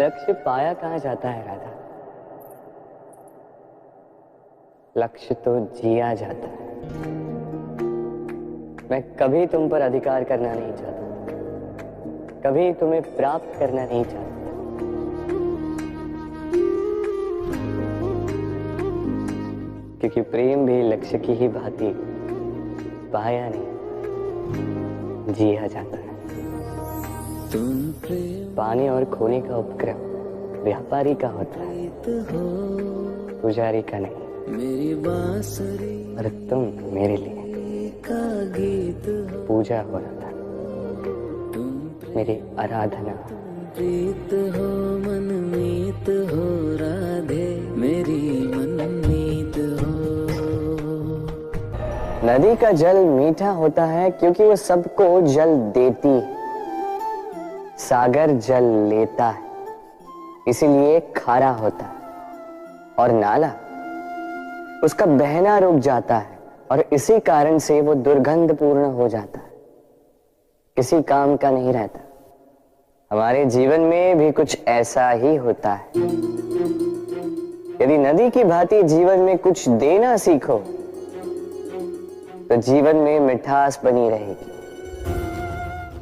लक्ष्य पाया कहाँ जाता है राधा? लक्ष्य तो जिया जाता है। मैं कभी तुम पर अधिकार करना नहीं चाहता, कभी तुम्हें प्राप्त करना नहीं चाहता, क्योंकि प्रेम भी लक्ष्य की ही भांति पाया नहीं, जिया जाता है। पाने और खोने का उपक्रम व्यापारी का होता है, पुजारी का नहीं। मेरी बांसुरी और तुम मेरे लिए पूजा हो रहा था, मेरी आराधना। प्रीत हो मनमीत हो राधे, मेरी मनमीत हो। नदी का जल मीठा होता है क्योंकि वो सबको जल देती है। सागर जल लेता है, इसीलिए खारा होता है। और नाला, उसका बहना रुक जाता है और इसी कारण से वो दुर्गंधपूर्ण हो जाता है, किसी काम का नहीं रहता। हमारे जीवन में भी कुछ ऐसा ही होता है। यदि नदी की भांति जीवन में कुछ देना सीखो तो जीवन में मिठास बनी रहेगी।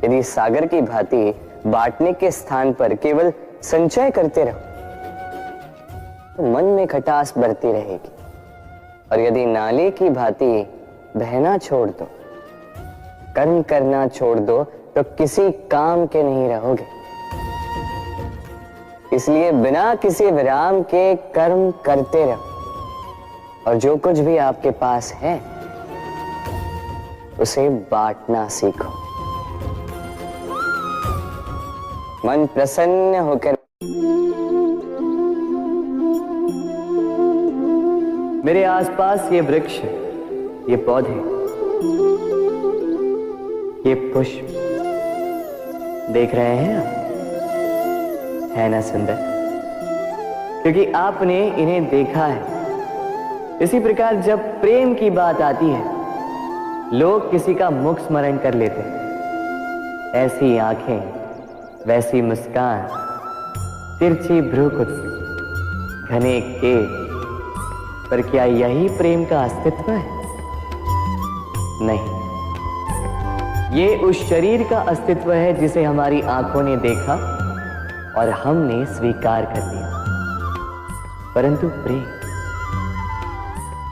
यदि सागर की भांति बांटने के स्थान पर केवल संचय करते रहो तो मन में खटास बढ़ती रहेगी। और यदि नाले की भांति बहना छोड़ दो, कर्म करना छोड़ दो तो किसी काम के नहीं रहोगे। इसलिए बिना किसी विराम के कर्म करते रहो और जो कुछ भी आपके पास है उसे बांटना सीखो। मन प्रसन्न होकर मेरे आसपास ये वृक्ष, ये पौधे, ये पुष्प देख रहे हैं आप? है ना सुंदर? क्योंकि आपने इन्हें देखा है। इसी प्रकार जब प्रेम की बात आती है लोग किसी का मुख स्मरण कर लेते हैं। ऐसी आंखें, वैसी मुस्कान, तिरछी भ्रूकुटी, घने केश, पर क्या यही प्रेम का अस्तित्व है? नहीं, ये उस शरीर का अस्तित्व है जिसे हमारी आंखों ने देखा और हमने स्वीकार कर लिया। परंतु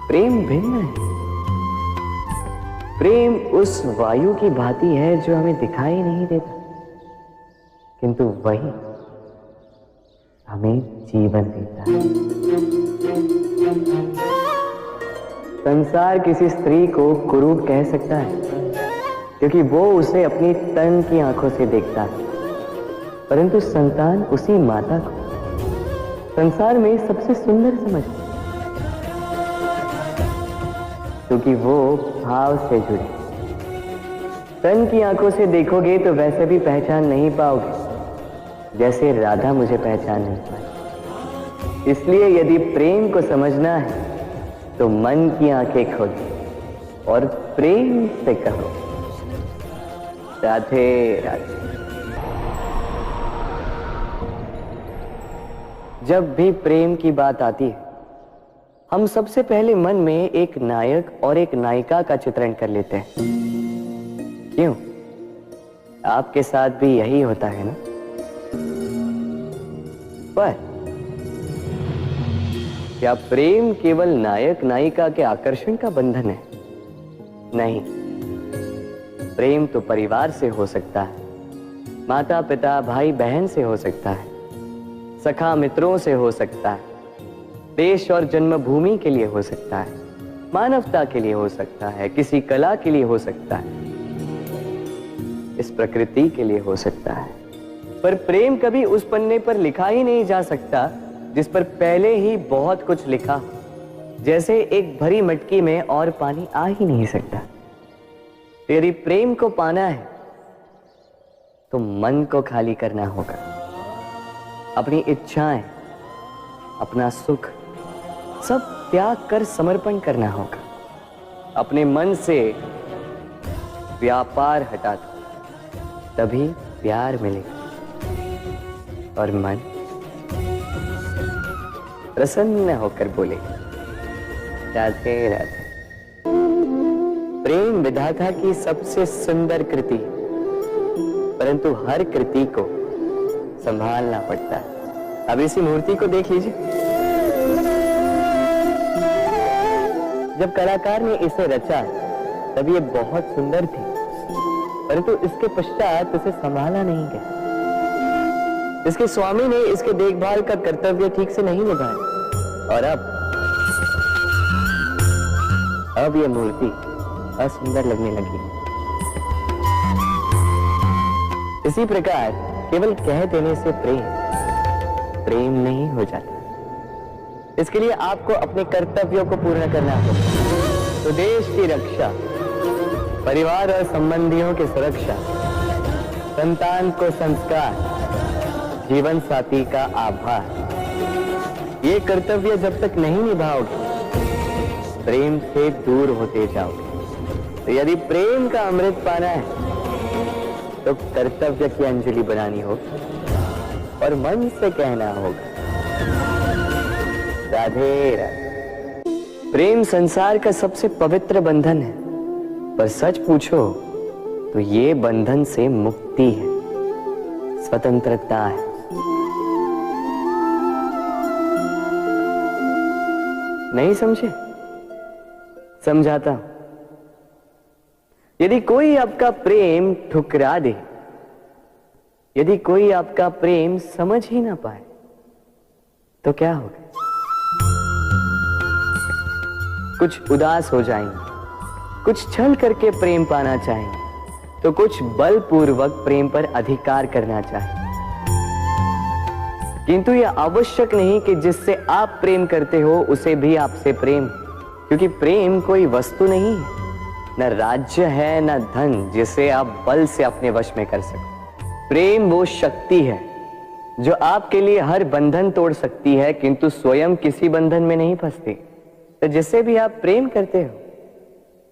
प्रेम भिन्न है। प्रेम उस वायु की भांति है जो हमें दिखाई नहीं देता, किंतु वही हमें जीवन देता है। संसार किसी स्त्री को कुरूप कह सकता है क्योंकि वो उसे अपनी तन की आंखों से देखता है, परंतु संतान उसी माता को संसार में सबसे सुंदर समझती है क्योंकि वो भाव से जुड़ी। तन की आंखों से देखोगे तो वैसे भी पहचान नहीं पाओगे जैसे राधा मुझे पहचान नहीं पाई। इसलिए यदि प्रेम को समझना है तो मन की आंखें खोलो और प्रेम से कहो राधे राधे। जब भी प्रेम की बात आती है हम सबसे पहले मन में एक नायक और एक नायिका का चित्रण कर लेते हैं। क्यों? आपके साथ भी यही होता है ना? पर क्या प्रेम केवल नायक नायिका के आकर्षण का बंधन है? नहीं, प्रेम तो परिवार से हो सकता है, माता पिता भाई बहन से हो सकता है, सखा मित्रों से हो सकता है, देश और जन्मभूमि के लिए हो सकता है, मानवता के लिए हो सकता है, किसी कला के लिए हो सकता है, इस प्रकृति के लिए हो सकता है। पर प्रेम कभी उस पन्ने पर लिखा ही नहीं जा सकता जिस पर पहले ही बहुत कुछ लिखा हो। जैसे एक भरी मटकी में और पानी आ ही नहीं सकता। तो यदि प्रेम को पाना है तो मन को खाली करना होगा। अपनी इच्छाएं, अपना सुख सब त्याग कर समर्पण करना होगा। अपने मन से व्यापार हटा दो, तभी प्यार मिलेगा। और मन प्रसन्न होकर बोले, राधे राधे। प्रेम विधाता की सबसे सुंदर कृति, परंतु हर कृति को संभालना पड़ता है। अब इसी मूर्ति को देख लीजिए। जब कलाकार ने इसे रचा तब ये बहुत सुंदर थी, परंतु इसके पश्चात इसे संभाला नहीं गया। इसके स्वामी ने इसके देखभाल का कर्तव्य ठीक से नहीं निभाया और अब यह मूर्ति असुंदर लगने लगी। इसी प्रकार केवल कह देने से प्रेम नहीं हो जाता। इसके लिए आपको अपने कर्तव्यों को पूर्ण करना होगा। तो देश की रक्षा, परिवार और संबंधियों की सुरक्षा, संतान को संस्कार, जीवन साथी का आभार, ये कर्तव्य जब तक नहीं निभाओगे प्रेम से दूर होते जाओगे। तो यदि प्रेम का अमृत पाना है तो कर्तव्य की अंजलि बनानी होगी और मन से कहना होगा, राधे राधे। प्रेम संसार का सबसे पवित्र बंधन है, पर सच पूछो तो ये बंधन से मुक्ति है, स्वतंत्रता है। नहीं समझे? समझाता हूं। यदि कोई आपका प्रेम ठुकरा दे, यदि कोई आपका प्रेम समझ ही ना पाए तो क्या होगा? कुछ उदास हो जाएंगे, कुछ छल करके प्रेम पाना चाहेंगे, तो कुछ बलपूर्वक प्रेम पर अधिकार करना चाहेंगे। किंतु यह आवश्यक नहीं कि जिससे आप प्रेम करते हो उसे भी आपसे प्रेम, क्योंकि प्रेम कोई वस्तु नहीं है, न राज्य है न धन जिसे आप बल से अपने वश में कर सको। प्रेम वो शक्ति है जो आपके लिए हर बंधन तोड़ सकती है, किंतु स्वयं किसी बंधन में नहीं फंसती। तो जिससे भी आप प्रेम करते हो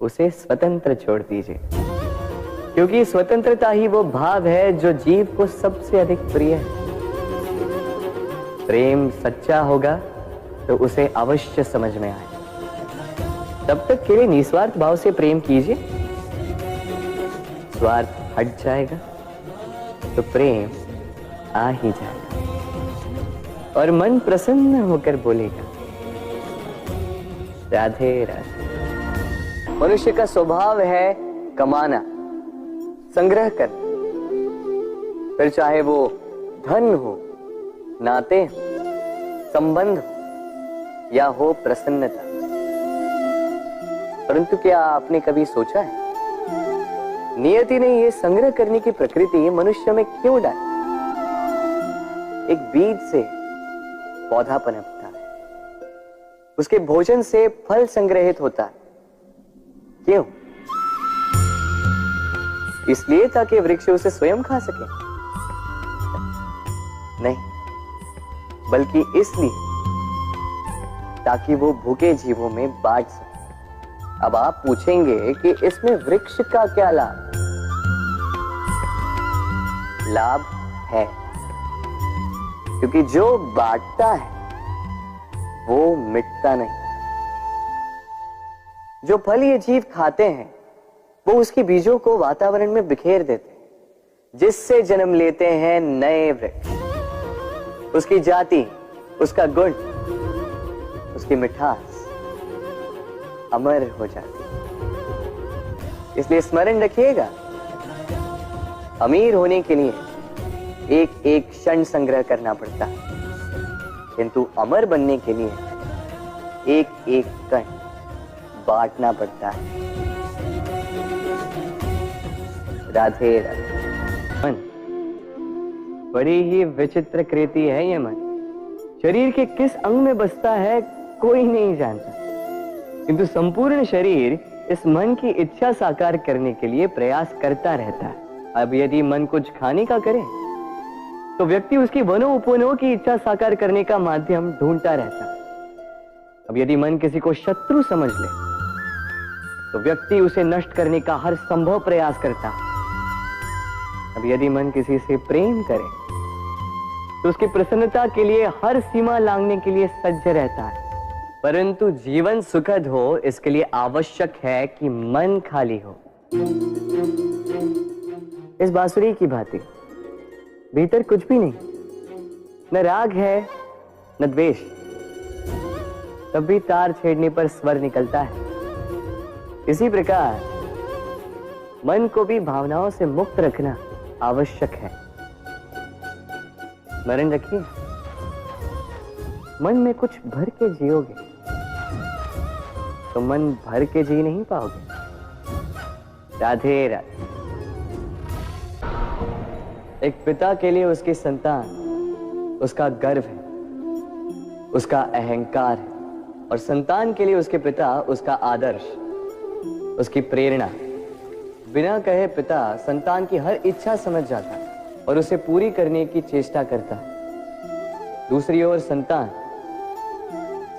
उसे स्वतंत्र छोड़ दीजिए, क्योंकि स्वतंत्रता ही वो भाव है जो जीव को सबसे अधिक प्रिय है। प्रेम सच्चा होगा तो उसे अवश्य समझ में आए। तब तक के लिए निस्वार्थ भाव से प्रेम कीजिए। स्वार्थ हट जाएगा तो प्रेम आ ही जाएगा और मन प्रसन्न होकर बोलेगा, राधे राधे। मनुष्य का स्वभाव है कमाना, संग्रह करना, फिर चाहे वो धन हो, नाते, संबंध हो या हो प्रसन्नता। परंतु क्या आपने कभी सोचा है नियति ने यह संग्रह करने की प्रकृति मनुष्य में क्यों डाली? एक बीज से पौधा पनपता है, उसके भोजन से फल संग्रहित होता है। क्यों? इसलिए ताकि वृक्ष उसे स्वयं खा सके? नहीं, बल्कि इसलिए ताकि वो भूखे जीवों में बांट सके। अब आप पूछेंगे कि इसमें वृक्ष का क्या लाभ? लाभ है, क्योंकि जो बांटता है वो मिटता नहीं। जो फल ये जीव खाते हैं वो उसके बीजों को वातावरण में बिखेर देते हैं, जिससे जन्म लेते हैं नए वृक्ष। उसकी जाति, उसका गुण, उसकी मिठास अमर हो जाती है। इसलिए स्मरण रखिएगा, अमीर होने के लिए एक एक क्षण संग्रह करना पड़ता है, किंतु अमर बनने के लिए एक एक कण बांटना पड़ता है। राधे राधे। मन बड़ी ही विचित्र कृति है ये मन। शरीर के किस अंग में बसता है कोई नहीं जानता, किंतु संपूर्ण शरीर इस मन की इच्छा साकार करने के लिए प्रयास करता रहता है। अब यदि मन कुछ खाने का करे तो व्यक्ति उसकी वनो उपवनों की इच्छा साकार करने का माध्यम ढूंढता रहता है। अब यदि मन किसी को शत्रु समझ ले तो व्यक्ति उसे नष्ट करने का हर संभव प्रयास करता है। अब यदि मन किसी से प्रेम करे तो उसकी प्रसन्नता के लिए हर सीमा लांघने के लिए सज्ज रहता है। परंतु जीवन सुखद हो इसके लिए आवश्यक है कि मन खाली हो। इस बांसुरी की भांति भीतर कुछ भी नहीं, न राग है न द्वेष, तब भी तार छेड़ने पर स्वर निकलता है। इसी प्रकार मन को भी भावनाओं से मुक्त रखना आवश्यक है। स्मरण रखिए, मन में कुछ भर के जियोगे तो मन भर के जी नहीं पाओगे। राधे राधे। एक पिता के लिए उसकी संतान उसका गर्व है, उसका अहंकार है, और संतान के लिए उसके पिता उसका आदर्श, उसकी प्रेरणा। बिना कहे पिता संतान की हर इच्छा समझ जाता है और उसे पूरी करने की चेष्टा करता है। दूसरी ओर संतान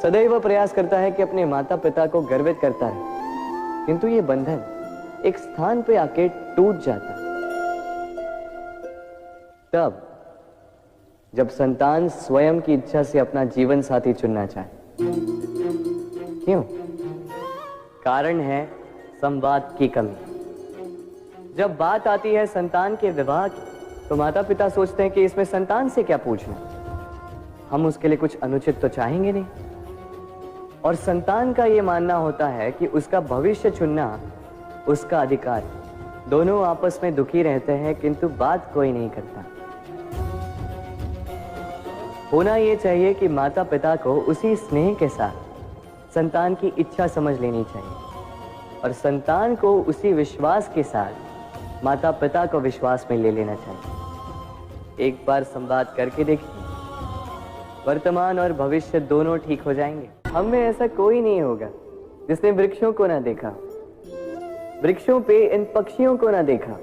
सदैव प्रयास करता है कि अपने माता पिता को गर्वित करता रहे, किंतु ये बंधन एक स्थान पे आके टूट जाता है। तब जब संतान स्वयं की इच्छा से अपना जीवन साथी चुनना चाहे। क्यों? कारण है संवाद की कमी। जब बात आती है संतान के विवाह की, तो माता पिता सोचते हैं कि इसमें संतान से क्या पूछना, हम उसके लिए कुछ अनुचित तो चाहेंगे नहीं। और संतान का यह मानना होता है कि उसका भविष्य चुनना उसका अधिकार है। दोनों आपस में दुखी रहते हैं, किंतु बात कोई नहीं करता। होना यह चाहिए कि माता पिता को उसी स्नेह के साथ संतान की इच्छा समझ लेनी चाहिए और संतान को उसी विश्वास के साथ माता पिता को विश्वास में ले लेना चाहिए। एक बार संवाद करके देखिए, वर्तमान और भविष्य दोनों ठीक हो जाएंगे। हम में ऐसा कोई नहीं होगा जिसने वृक्षों को ना देखा, वृक्षों पे इन पक्षियों को ना देखा,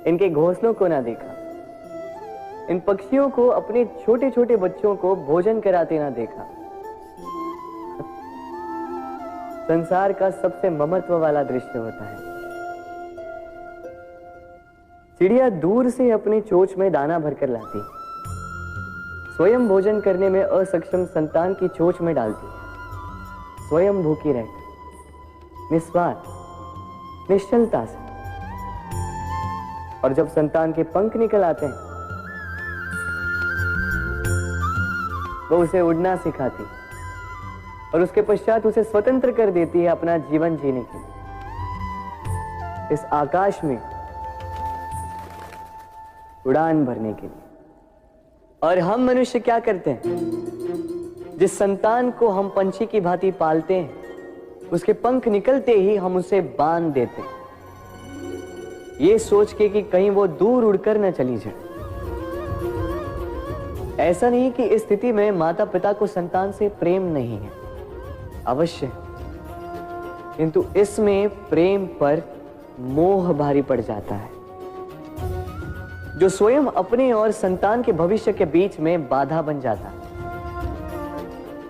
इनके घोंसलों को ना देखा, इन पक्षियों को अपने छोटे छोटे बच्चों को भोजन कराते ना देखा। संसार का सबसे ममत्व वाला दृश्य होता है। चिड़िया दूर से अपनी चोंच में दाना भरकर लाती, स्वयं भोजन करने में असक्षम संतान की चोंच में डालती, स्वयं भूखी रहकर निस्वार्थ निश्चलता से। और जब संतान के पंख निकल आते हैं, वो उसे उड़ना सिखाती और उसके पश्चात उसे स्वतंत्र कर देती है अपना जीवन जीने के लिए, इस आकाश में उड़ान भरने के लिए। और हम मनुष्य क्या करते हैं? जिस संतान को हम पंछी की भांति पालते हैं, उसके पंख निकलते ही हम उसे बांध देते हैं, ये सोच के कि कहीं वो दूर उड़कर न चली जाए। ऐसा नहीं कि इस स्थिति में माता पिता को संतान से प्रेम नहीं है, अवश्य, किंतु इसमें प्रेम पर मोह भारी पड़ जाता है, जो स्वयं अपने और संतान के भविष्य के बीच में बाधा बन जाता है।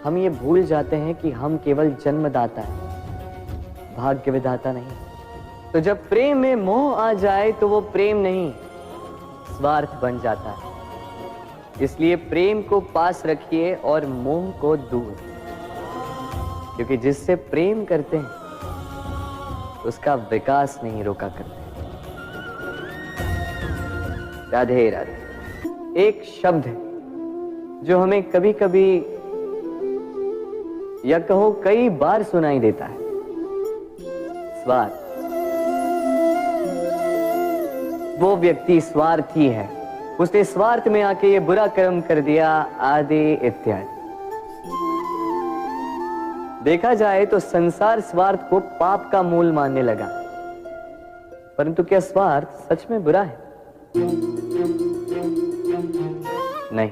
हम ये भूल जाते हैं कि हम केवल जन्मदाता हैं, भाग्य विधाता नहीं। तो जब प्रेम में मोह आ जाए तो वो प्रेम नहीं, स्वार्थ बन जाता है। इसलिए प्रेम को पास रखिए और मोह को दूर, क्योंकि जिससे प्रेम करते हैं उसका विकास नहीं रोका करते। राधे राधे। एक शब्द है जो हमें कभी कभी या कहो कई बार सुनाई देता है, स्वार्थ। वो व्यक्ति स्वार्थी है, उसने स्वार्थ में आके ये बुरा कर्म कर दिया, आदि इत्यादि। देखा जाए तो संसार स्वार्थ को पाप का मूल मानने लगा, परंतु क्या स्वार्थ सच में बुरा है? नहीं।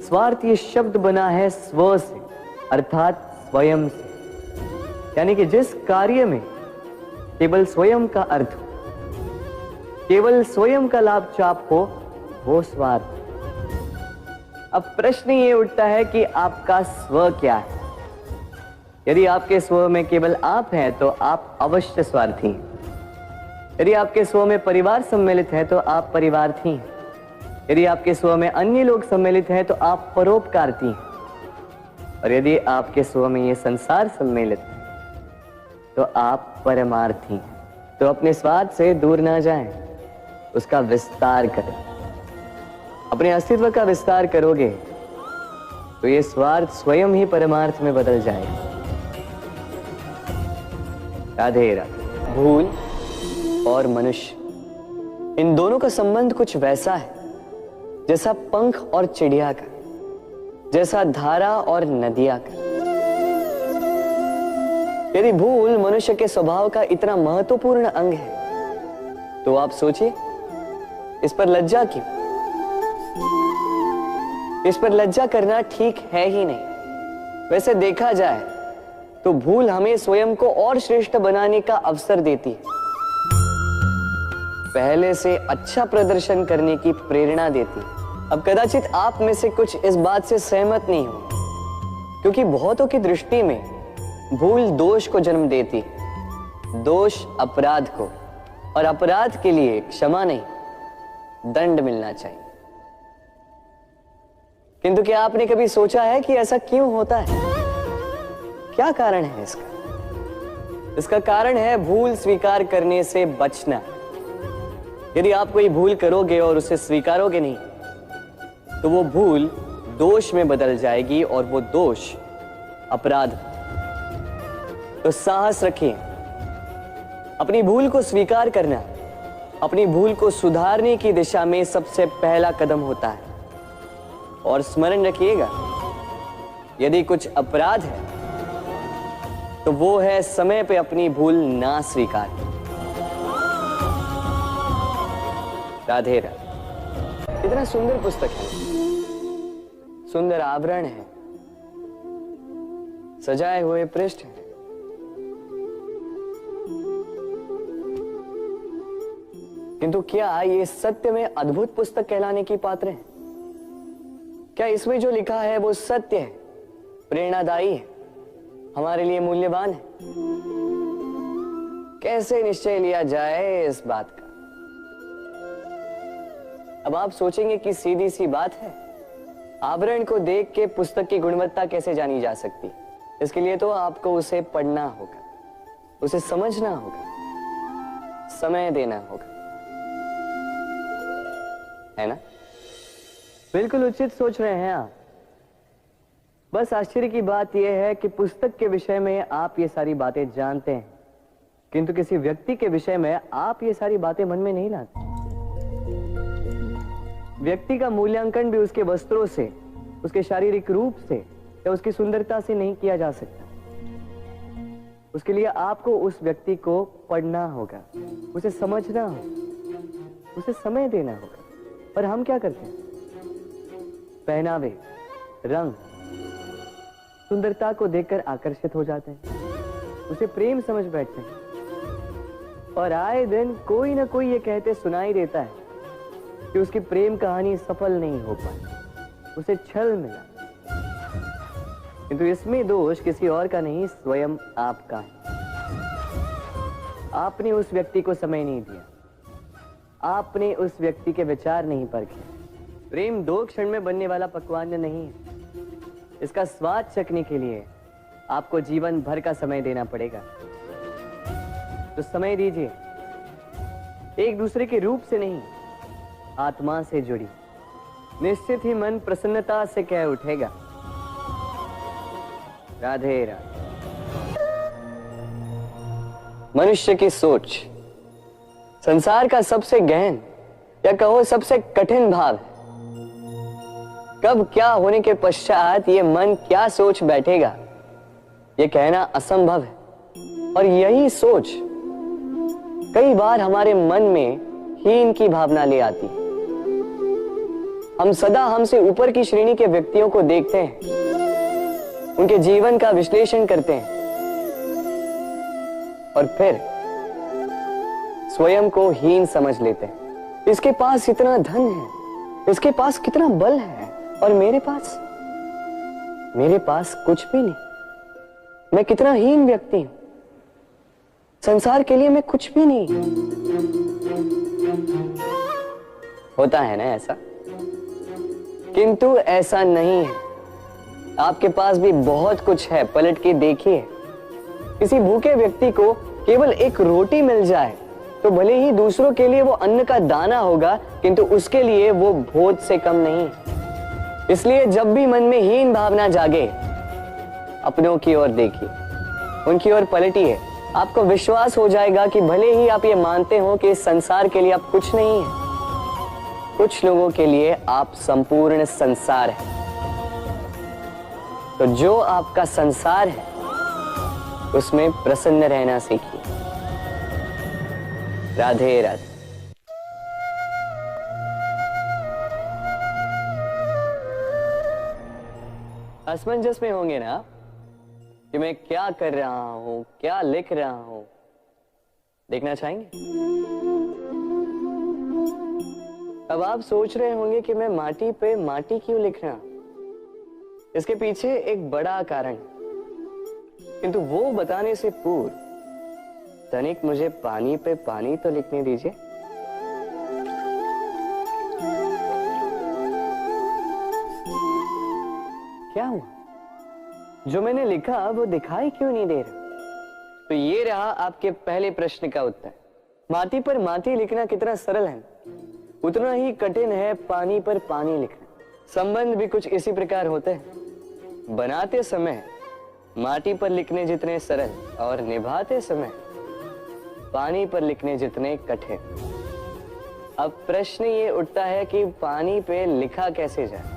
स्वार्थ ये शब्द बना है स्व से, अर्थात स्वयं से, यानी कि जिस कार्य में केवल स्वयं का अर्थ हो, केवल स्वयं का लाभ चाप हो, वो स्वार्थ। अब प्रश्न ये उठता है कि आपका स्व क्या है? यदि आपके स्व में केवल आप हैं तो आप अवश्य स्वार्थी हैं। यदि आपके स्व में परिवार सम्मिलित है तो आप परिवार्थी हैं। यदि आपके स्व में अन्य लोग सम्मिलित हैं तो आप परोपकारती हैं, और यदि आपके स्व में ये संसार सम्मिलित है तो आप परमार्थी हैं। तो अपने स्वार्थ से दूर ना जाएं, उसका विस्तार करें। अपने अस्तित्व का विस्तार करोगे तो ये स्वार्थ स्वयं ही परमार्थ में बदल जाएगा। राधे राधे। भूल और मनुष्य, इन दोनों का संबंध कुछ वैसा है जैसा पंख और चिड़िया का, जैसा धारा और नदिया का। यदि भूल मनुष्य के स्वभाव का इतना महत्वपूर्ण अंग है तो आप सोचिए, इस पर लज्जा क्यों? इस पर लज्जा करना ठीक है ही नहीं। वैसे देखा जाए तो भूल हमें स्वयं को और श्रेष्ठ बनाने का अवसर देती है, पहले से अच्छा प्रदर्शन करने की प्रेरणा देती है। अब कदाचित आप में से कुछ इस बात से सहमत नहीं हो, क्योंकि बहुतों की दृष्टि में भूल दोष को जन्म देती है, दोष अपराध को, और अपराध के लिए क्षमा नहीं दंड मिलना चाहिए। किंतु क्या आपने कभी सोचा है कि ऐसा क्यों होता है? क्या कारण है इसका? इसका कारण है भूल स्वीकार करने से बचना। यदि आप कोई भूल करोगे और उसे स्वीकारोगे नहीं तो वो भूल दोष में बदल जाएगी, और वो दोष अपराध। तो साहस रखिए, अपनी भूल को स्वीकार करना अपनी भूल को सुधारने की दिशा में सबसे पहला कदम होता है। और स्मरण रखिएगा, यदि कुछ अपराध है तो वो है समय पे अपनी भूल ना स्वीकार। राधे राधे। कितना सुंदर पुस्तक है, सुंदर आवरण है, सजाए हुए पृष्ठ है। किंतु क्या ये सत्य में अद्भुत पुस्तक कहलाने की पात्र है? क्या इसमें जो लिखा है वो सत्य है, प्रेरणादायी है, हमारे लिए मूल्यवान है? कैसे निश्चय लिया जाए इस बात का? अब आप सोचेंगे कि सीधी सी बात है, आवरण को देख के पुस्तक की गुणवत्ता कैसे जानी जा सकती? इसके लिए तो आपको उसे पढ़ना होगा, उसे समझना होगा, समय देना होगा, है ना? बिल्कुल उचित सोच रहे हैं आप। बस आश्चर्य की बात यह है कि पुस्तक के विषय में आप ये सारी बातें जानते हैं, किंतु किसी व्यक्ति के विषय में आप ये सारी बातें मन में नहीं लाते। व्यक्ति का मूल्यांकन भी उसके वस्त्रों से, उसके शारीरिक रूप से या उसकी सुंदरता से नहीं किया जा सकता। उसके लिए आपको उस व्यक्ति को पढ़ना होगा, उसे समझना होगा, उसे समय देना होगा। पर हम क्या करते हैं? पहनावे, रंग, सुंदरता को देखकर आकर्षित हो जाते हैं, उसे प्रेम समझ बैठते हैं, और आए दिन कोई ना कोई ये कहते सुनाई देता है कि उसकी प्रेम कहानी सफल नहीं हो पाई, उसे छल मिला। किंतु इसमें दोष किसी और का नहीं, स्वयं आपका है। आपने उस व्यक्ति को समय नहीं दिया, आपने उस व्यक्ति के विचार नहीं परखे। प्रेम 2 क्षण में बनने वाला पकवान नहीं है। इसका स्वाद चखने के लिए आपको जीवन भर का समय देना पड़ेगा। तो समय दीजिए, एक दूसरे के रूप से नहीं, आत्मा से जुड़ी। निश्चित ही मन प्रसन्नता से कह उठेगा, राधे राधे। मनुष्य की सोच संसार का सबसे गहन या कहो सबसे कठिन भाव है। कब क्या होने के पश्चात ये मन क्या सोच बैठेगा, ये कहना असंभव है। और यही सोच कई बार हमारे मन में हीन की भावना ले आती है। हम सदा हमसे ऊपर की श्रेणी के व्यक्तियों को देखते हैं, उनके जीवन का विश्लेषण करते हैं, और फिर स्वयं को हीन समझ लेते हैं। इसके पास इतना धन है, इसके पास कितना बल है, और मेरे पास कुछ भी नहीं। मैं कितना हीन व्यक्ति हूं, संसार के लिए मैं कुछ भी नहीं। होता है ना ऐसा? किंतु ऐसा नहीं है। आपके पास भी बहुत कुछ है, पलट के देखिए। किसी भूखे व्यक्ति को केवल एक रोटी मिल जाए तो भले ही दूसरों के लिए वो अन्न का दाना होगा, किंतु उसके लिए वो भोज से कम नहीं। इसलिए जब भी मन में हीन भावना जागे, अपनों की ओर देखिए, उनकी ओर पलटिए। आपको विश्वास हो जाएगा कि भले ही आप ये मानते हो कि इस संसार के लिए आप कुछ नहीं है, कुछ लोगों के लिए आप संपूर्ण संसार है। तो जो आपका संसार है उसमें प्रसन्न रहना सीखिए। राधे राधे। असमंजस में होंगे ना कि मैं क्या कर रहा हूं, क्या लिख रहा हूं, देखना चाहेंगे? अब आप सोच रहे होंगे कि मैं माटी पे माटी क्यों लिख रहा हूं। इसके पीछे एक बड़ा कारण, किंतु वो बताने से पूर्व तनिक मुझे पानी पे पानी तो लिखने दीजिए। क्या हुआ? जो मैंने लिखा वो दिखाई क्यों नहीं दे रहा? तो ये रहा आपके पहले प्रश्न का उत्तर। माटी पर माटी लिखना कितना सरल है, उतना ही कठिन है पानी पर पानी लिखना। संबंध भी कुछ इसी प्रकार होते हैं। बनाते समय माटी पर लिखने जितने सरल और निभाते समय पानी पर लिखने जितने कठिन। अब प्रश्न ये उठता है कि पानी पे लिखा कैसे जाए।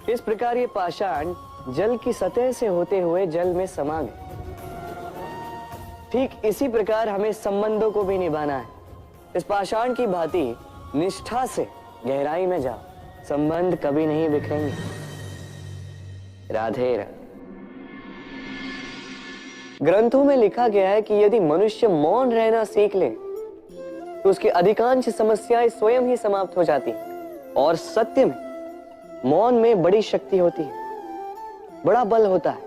इस प्रकार ये पाषाण जल की सतह से होते हुए जल में समा गए। ठीक इसी प्रकार हमें संबंधों को भी निभाना है। इस पाषाण की भांति निष्ठा से गहराई में जाओ, संबंध कभी नहीं बिखरेंगे। राधे राधे। ग्रंथों में लिखा गया है कि यदि मनुष्य मौन रहना सीख ले तो उसकी अधिकांश समस्याएं स्वयं ही समाप्त हो जाती हैं। और सत्य में मौन में बड़ी शक्ति होती है, बड़ा बल होता है,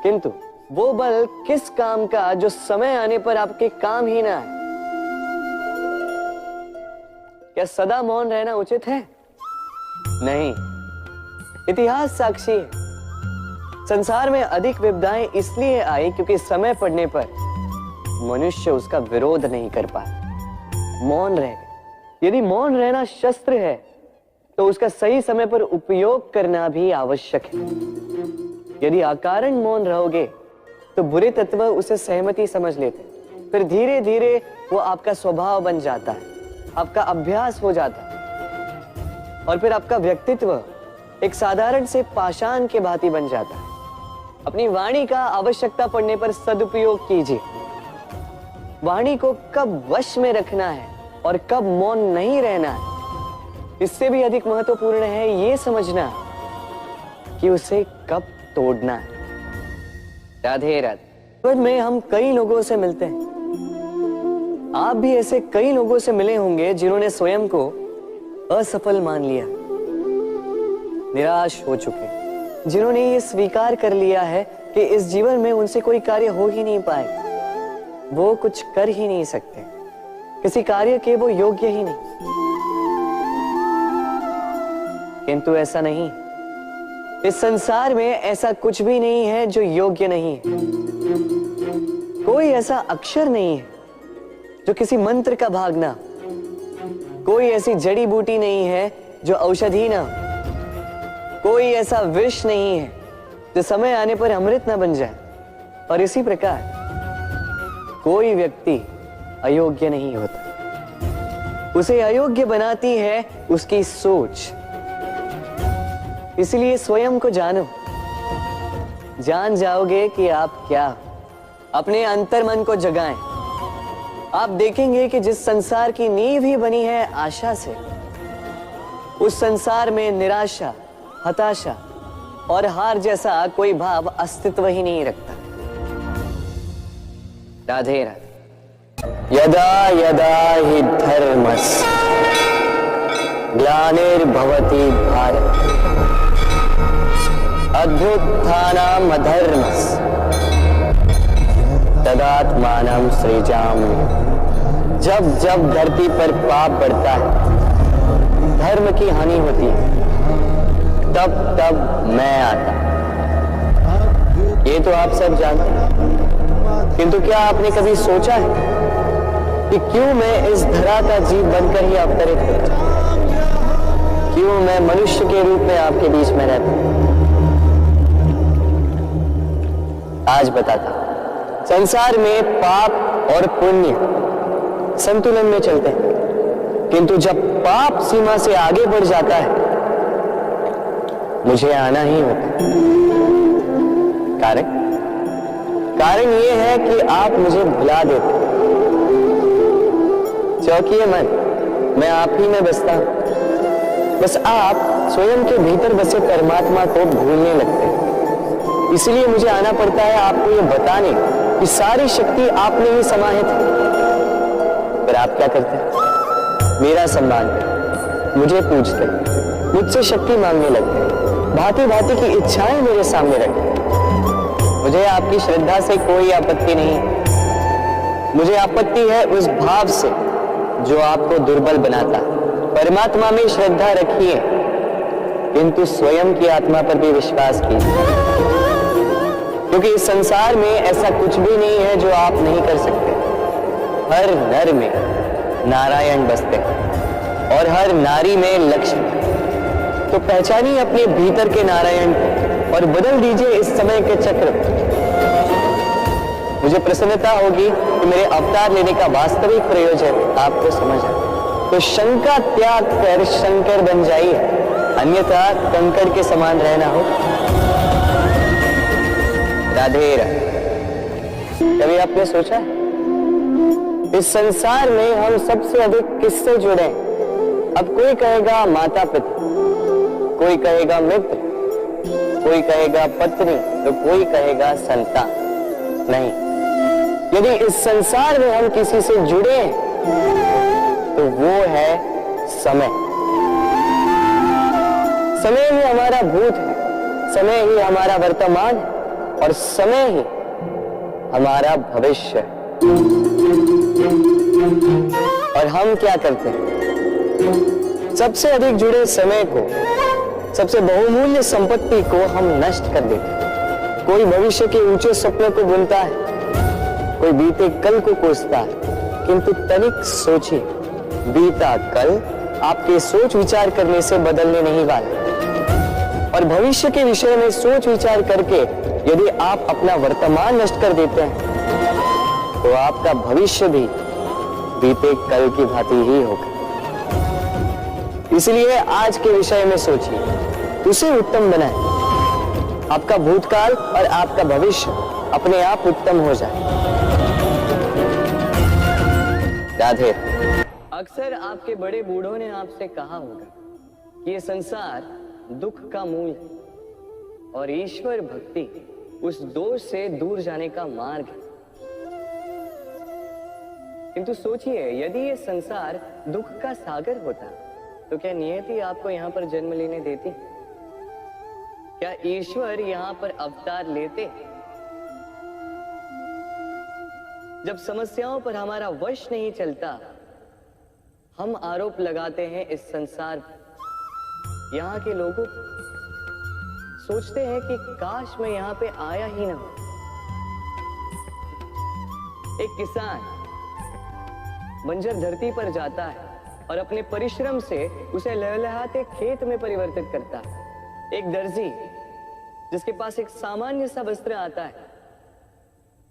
किंतु वो बल किस काम का जो समय आने पर आपके काम ही ना आए। क्या सदा मौन रहना उचित है? नहीं। इतिहास साक्षी है। संसार में अधिक विपदाएं इसलिए आई क्योंकि समय पड़ने पर मनुष्य उसका विरोध नहीं कर पाया, मौन रह गए। यदि मौन रहना शस्त्र है तो उसका सही समय पर उपयोग करना भी आवश्यक है। यदि अकारण मौन रहोगे तो बुरे तत्व उसे सहमति समझ लेते हैं, फिर धीरे धीरे वो आपका स्वभाव बन जाता है, आपका अभ्यास हो जाता है, और फिर आपका व्यक्तित्व एक साधारण से पाषाण के भांति बन जाता है। अपनी वाणी का आवश्यकता पड़ने पर सदुपयोग कीजिए। वाणी को कब वश में रखना है और कब मौन नहीं रहना है, इससे भी अधिक महत्वपूर्ण है ये समझना कि उसे कब तोड़ना है। राधे राधे। जीवन में हम कई लोगों से मिलते हैं। आप भी ऐसे कई लोगों से मिले होंगे जिन्होंने स्वयं को असफल मान लिया, निराश हो चुके, जिन्होंने ये स्वीकार कर लिया है कि इस जीवन में उनसे कोई कार्य हो ही नहीं पाएगा, वो कुछ कर ही नहीं सकते, किसी कार्य के वो योग्य ही नहीं। किंतु ऐसा नहीं। इस संसार में ऐसा कुछ भी नहीं है जो योग्य नहीं है। कोई ऐसा अक्षर नहीं है जो किसी मंत्र का भाग ना, कोई ऐसी जड़ी बूटी नहीं है जो औषधि ना, कोई ऐसा विष नहीं है जो समय आने पर अमृत ना बन जाए। और इसी प्रकार कोई व्यक्ति अयोग्य नहीं होता, उसे अयोग्य बनाती है उसकी सोच। इसलिए स्वयं को जानो, जान जाओगे कि आप क्या। अपने अंतर्मन को जगाएं। आप देखेंगे कि जिस संसार की नींव ही बनी है आशा से, उस संसार में निराशा, हताशा और हार जैसा कोई भाव अस्तित्व ही नहीं रखता। राधे राधे। यदा यदा हि धर्मस्य ग्लानिर्भवति भारत अभ्युत्थानम् अधर्मस्य तदात्मानं सृजामि। जब जब धरती पर पाप बढ़ता है, धर्म की हानि होती है, तब तब मैं आता। ये तो आप सब जानते हैं, किंतु क्या आपने कभी सोचा है कि क्यों मैं इस धरा का जीव बनकर ही अवतरित होता हूं? क्यों मैं मनुष्य के रूप में आपके बीच में रहता हूं? आज बताता हूं। संसार में पाप और पुण्य संतुलन में चलते हैं, किंतु जब पाप सीमा से आगे बढ़ जाता है, मुझे आना ही होता। कारण यह है कि आप मुझे भुला देते। चौकिए मन, मैं आप ही में बसता हूं। बस आप स्वयं के भीतर बसे परमात्मा को भूलने लगते हैं। इसलिए मुझे आना पड़ता है आपको यह बताने कि सारी शक्ति आप में ही समाहित है। पर आप क्या करते हैं? मेरा सम्मान करते, मुझे पूछते, मुझसे शक्ति मांगने लगते, भांति भांति की इच्छाएं मेरे सामने रखते। मुझे आपकी श्रद्धा से कोई आपत्ति नहीं। मुझे आपत्ति है उस भाव से जो आपको दुर्बल बनाता है। परमात्मा में श्रद्धा रखिए, किंतु स्वयं की आत्मा पर भी विश्वास कीजिए, क्योंकि इस संसार में ऐसा कुछ भी नहीं है जो आप नहीं कर सकते। हर नर में नारायण बसते हैं और हर नारी में लक्ष्मी। तो पहचानिए अपने भीतर के नारायण को और बदल दीजिए इस समय के चक्र को। मुझे प्रसन्नता होगी कि मेरे अवतार लेने का वास्तविक प्रयोजन आपको समझ आए। तो शंका त्याग कर शंकर बन जाइए, अन्यथा कंकड़ के समान रहना हो। राधे राधे। कभी आपने सोचा इस संसार में हम सबसे अधिक किससे जुड़े? अब कोई कहेगा माता पिता, कोई कहेगा मित्र, कोई कहेगा पत्नी, तो कोई कहेगा संतान। नहीं, यदि इस संसार में हम किसी से जुड़े तो वो है समय। समय ही हमारा भूत है, समय ही हमारा वर्तमान है और समय ही हमारा भविष्य है। और हम क्या करते हैं? सबसे अधिक जुड़े समय को, सबसे बहुमूल्य संपत्ति को हम नष्ट कर देते हैं। कोई भविष्य के ऊंचे सपनों को बुनता है, कोई बीते कल को कोसता है, किंतु तनिक सोचिए, बीता कल आपके सोच विचार करने से बदलने नहीं वाला। और भविष्य के विषय में सोच विचार करके यदि आप अपना वर्तमान नष्ट कर देते हैं, तो आपका भविष्य भी बीते कल की भांति ही होगा। इसलिए आज के विषय में सोचिए, उसे उत्तम बनाए। आपका भूतकाल और आपका भविष्य अपने आप उत्तम हो जाए। राधे। अक्सर आपके बड़े बूढ़ों ने आपसे कहा होगा कि ये संसार दुख का मूल है और ईश्वर भक्ति उस दोष से दूर जाने का मार्ग है। किंतु सोचिए, यदि ये संसार दुख का सागर होता तो क्या नियति आपको यहां पर जन्म लेने देती? क्या ईश्वर यहां पर अवतार लेते? जब समस्याओं पर हमारा वश नहीं चलता, हम आरोप लगाते हैं इस संसार पर। यहाँ के लोगों सोचते हैं कि काश मैं यहाँ पे आया ही ना हो। एक किसान बंजर धरती पर जाता है और अपने परिश्रम से उसे लहलहाते खेत में परिवर्तित करता है। एक दर्जी जिसके पास एक सामान्य सा वस्त्र आता है,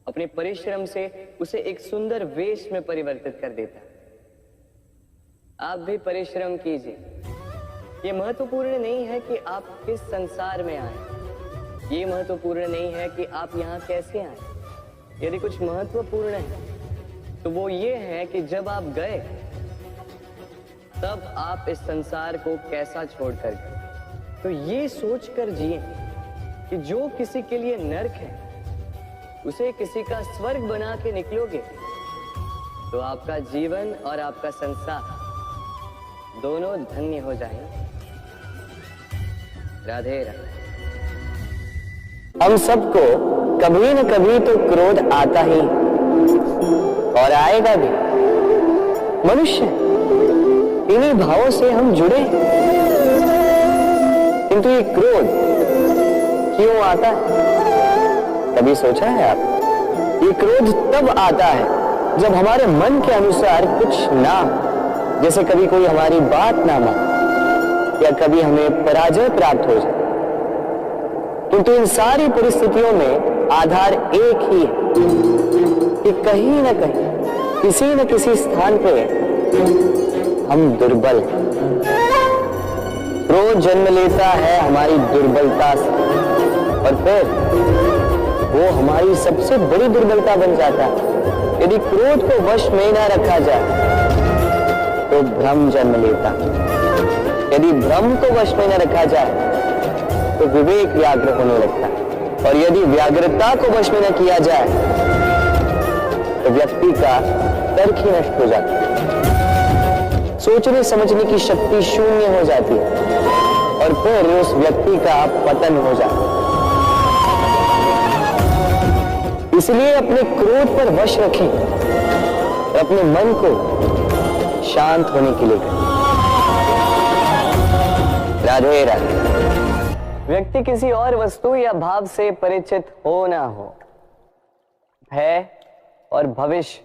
अपने परिश्रम से उसे एक सुंदर वेश में परिवर्तित कर देता है। आप भी परिश्रम कीजिए। ये महत्वपूर्ण नहीं है कि आप किस संसार में आए, ये महत्वपूर्ण नहीं है कि आप यहाँ कैसे आए। यदि कुछ महत्वपूर्ण है तो वो ये है कि जब आप गए तब आप इस संसार को कैसा छोड़कर गए। तो ये सोचकर जिए कि जो किसी के लिए नरक है उसे किसी का स्वर्ग बना के निकलोगे तो आपका जीवन और आपका संसार दोनों धन्य हो जाएंगे। राधे राधे। हम सबको कभी न कभी तो क्रोध आता ही और आएगा भी। मनुष्य इन्हीं भावों से हम जुड़े, किंतु ये क्रोध क्यों आता है? कभी सोचा है आप? ये क्रोध तब आता है जब हमारे मन के अनुसार कुछ ना हो, जैसे कभी कोई हमारी बात ना माने या कभी हमें पराजय प्राप्त हो जाए। किंतु इन सारी परिस्थितियों में आधार एक ही है कि कहीं ना कहीं किसी न किसी स्थान पे हम दुर्बल हैं। क्रोध जन्म लेता है हमारी दुर्बलता से और फिर वो हमारी सबसे बड़ी दुर्बलता बन जाता है। यदि क्रोध को वश में न रखा जाए तो भ्रम जन्म लेता है। यदि भ्रम को वश में न रखा जाए तो विवेक व्याग्र होने लगता है और यदि व्याग्रता को वश में न किया जाए तो व्यक्ति का तर्क ही नष्ट हो जाता है। सोचने समझने की शक्ति शून्य हो जाती है और फिर उस व्यक्ति का पतन हो जाता है। इसलिए अपने क्रोध पर वश रखें और अपने मन को शांत होने के लिए करें। राधे राधे। व्यक्ति किसी और वस्तु या भाव से परिचित हो ना हो, भय और भविष्य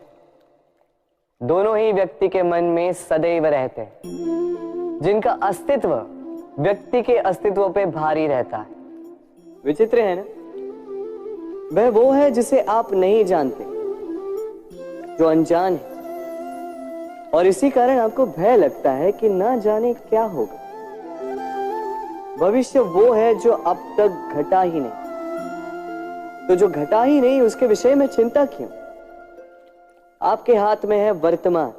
दोनों ही व्यक्ति के मन में सदैव रहते हैं, जिनका अस्तित्व व्यक्ति के अस्तित्व पे भारी रहता है। विचित्र है ना? वह वो है जिसे आप नहीं जानते, जो अनजान है, और इसी कारण आपको भय लगता है कि ना जाने क्या होगा। भविष्य वो है जो अब तक घटा ही नहीं, तो जो घटा ही नहीं उसके विषय में चिंता क्यों? आपके हाथ में है वर्तमान।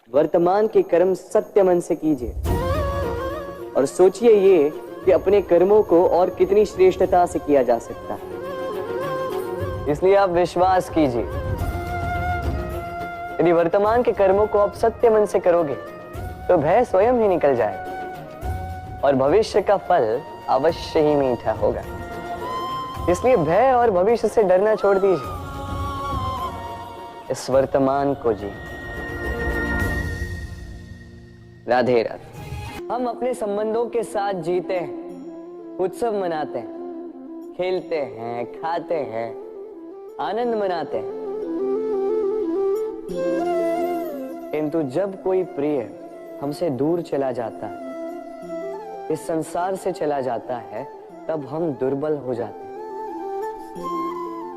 वर्तमान के कर्म सत्य मन से कीजिए और सोचिए ये कि अपने कर्मों को और कितनी श्रेष्ठता से किया जा सकता है। इसलिए आप विश्वास कीजिए, यदि वर्तमान के कर्मों को आप सत्य मन से करोगे तो भय स्वयं ही निकल जाएगा और भविष्य का फल अवश्य ही मीठा होगा। इसलिए भय और भविष्य से डरना छोड़ दीजिए, इस वर्तमान को जी। राधे राधे। हम अपने संबंधों के साथ जीते हैं, उत्सव मनाते हैं, खेलते हैं, खाते हैं, आनंद मनाते हैं, किंतु जब कोई प्रिय हमसे दूर चला जाता है, इस संसार से चला जाता है, तब हम दुर्बल हो जाते हैं,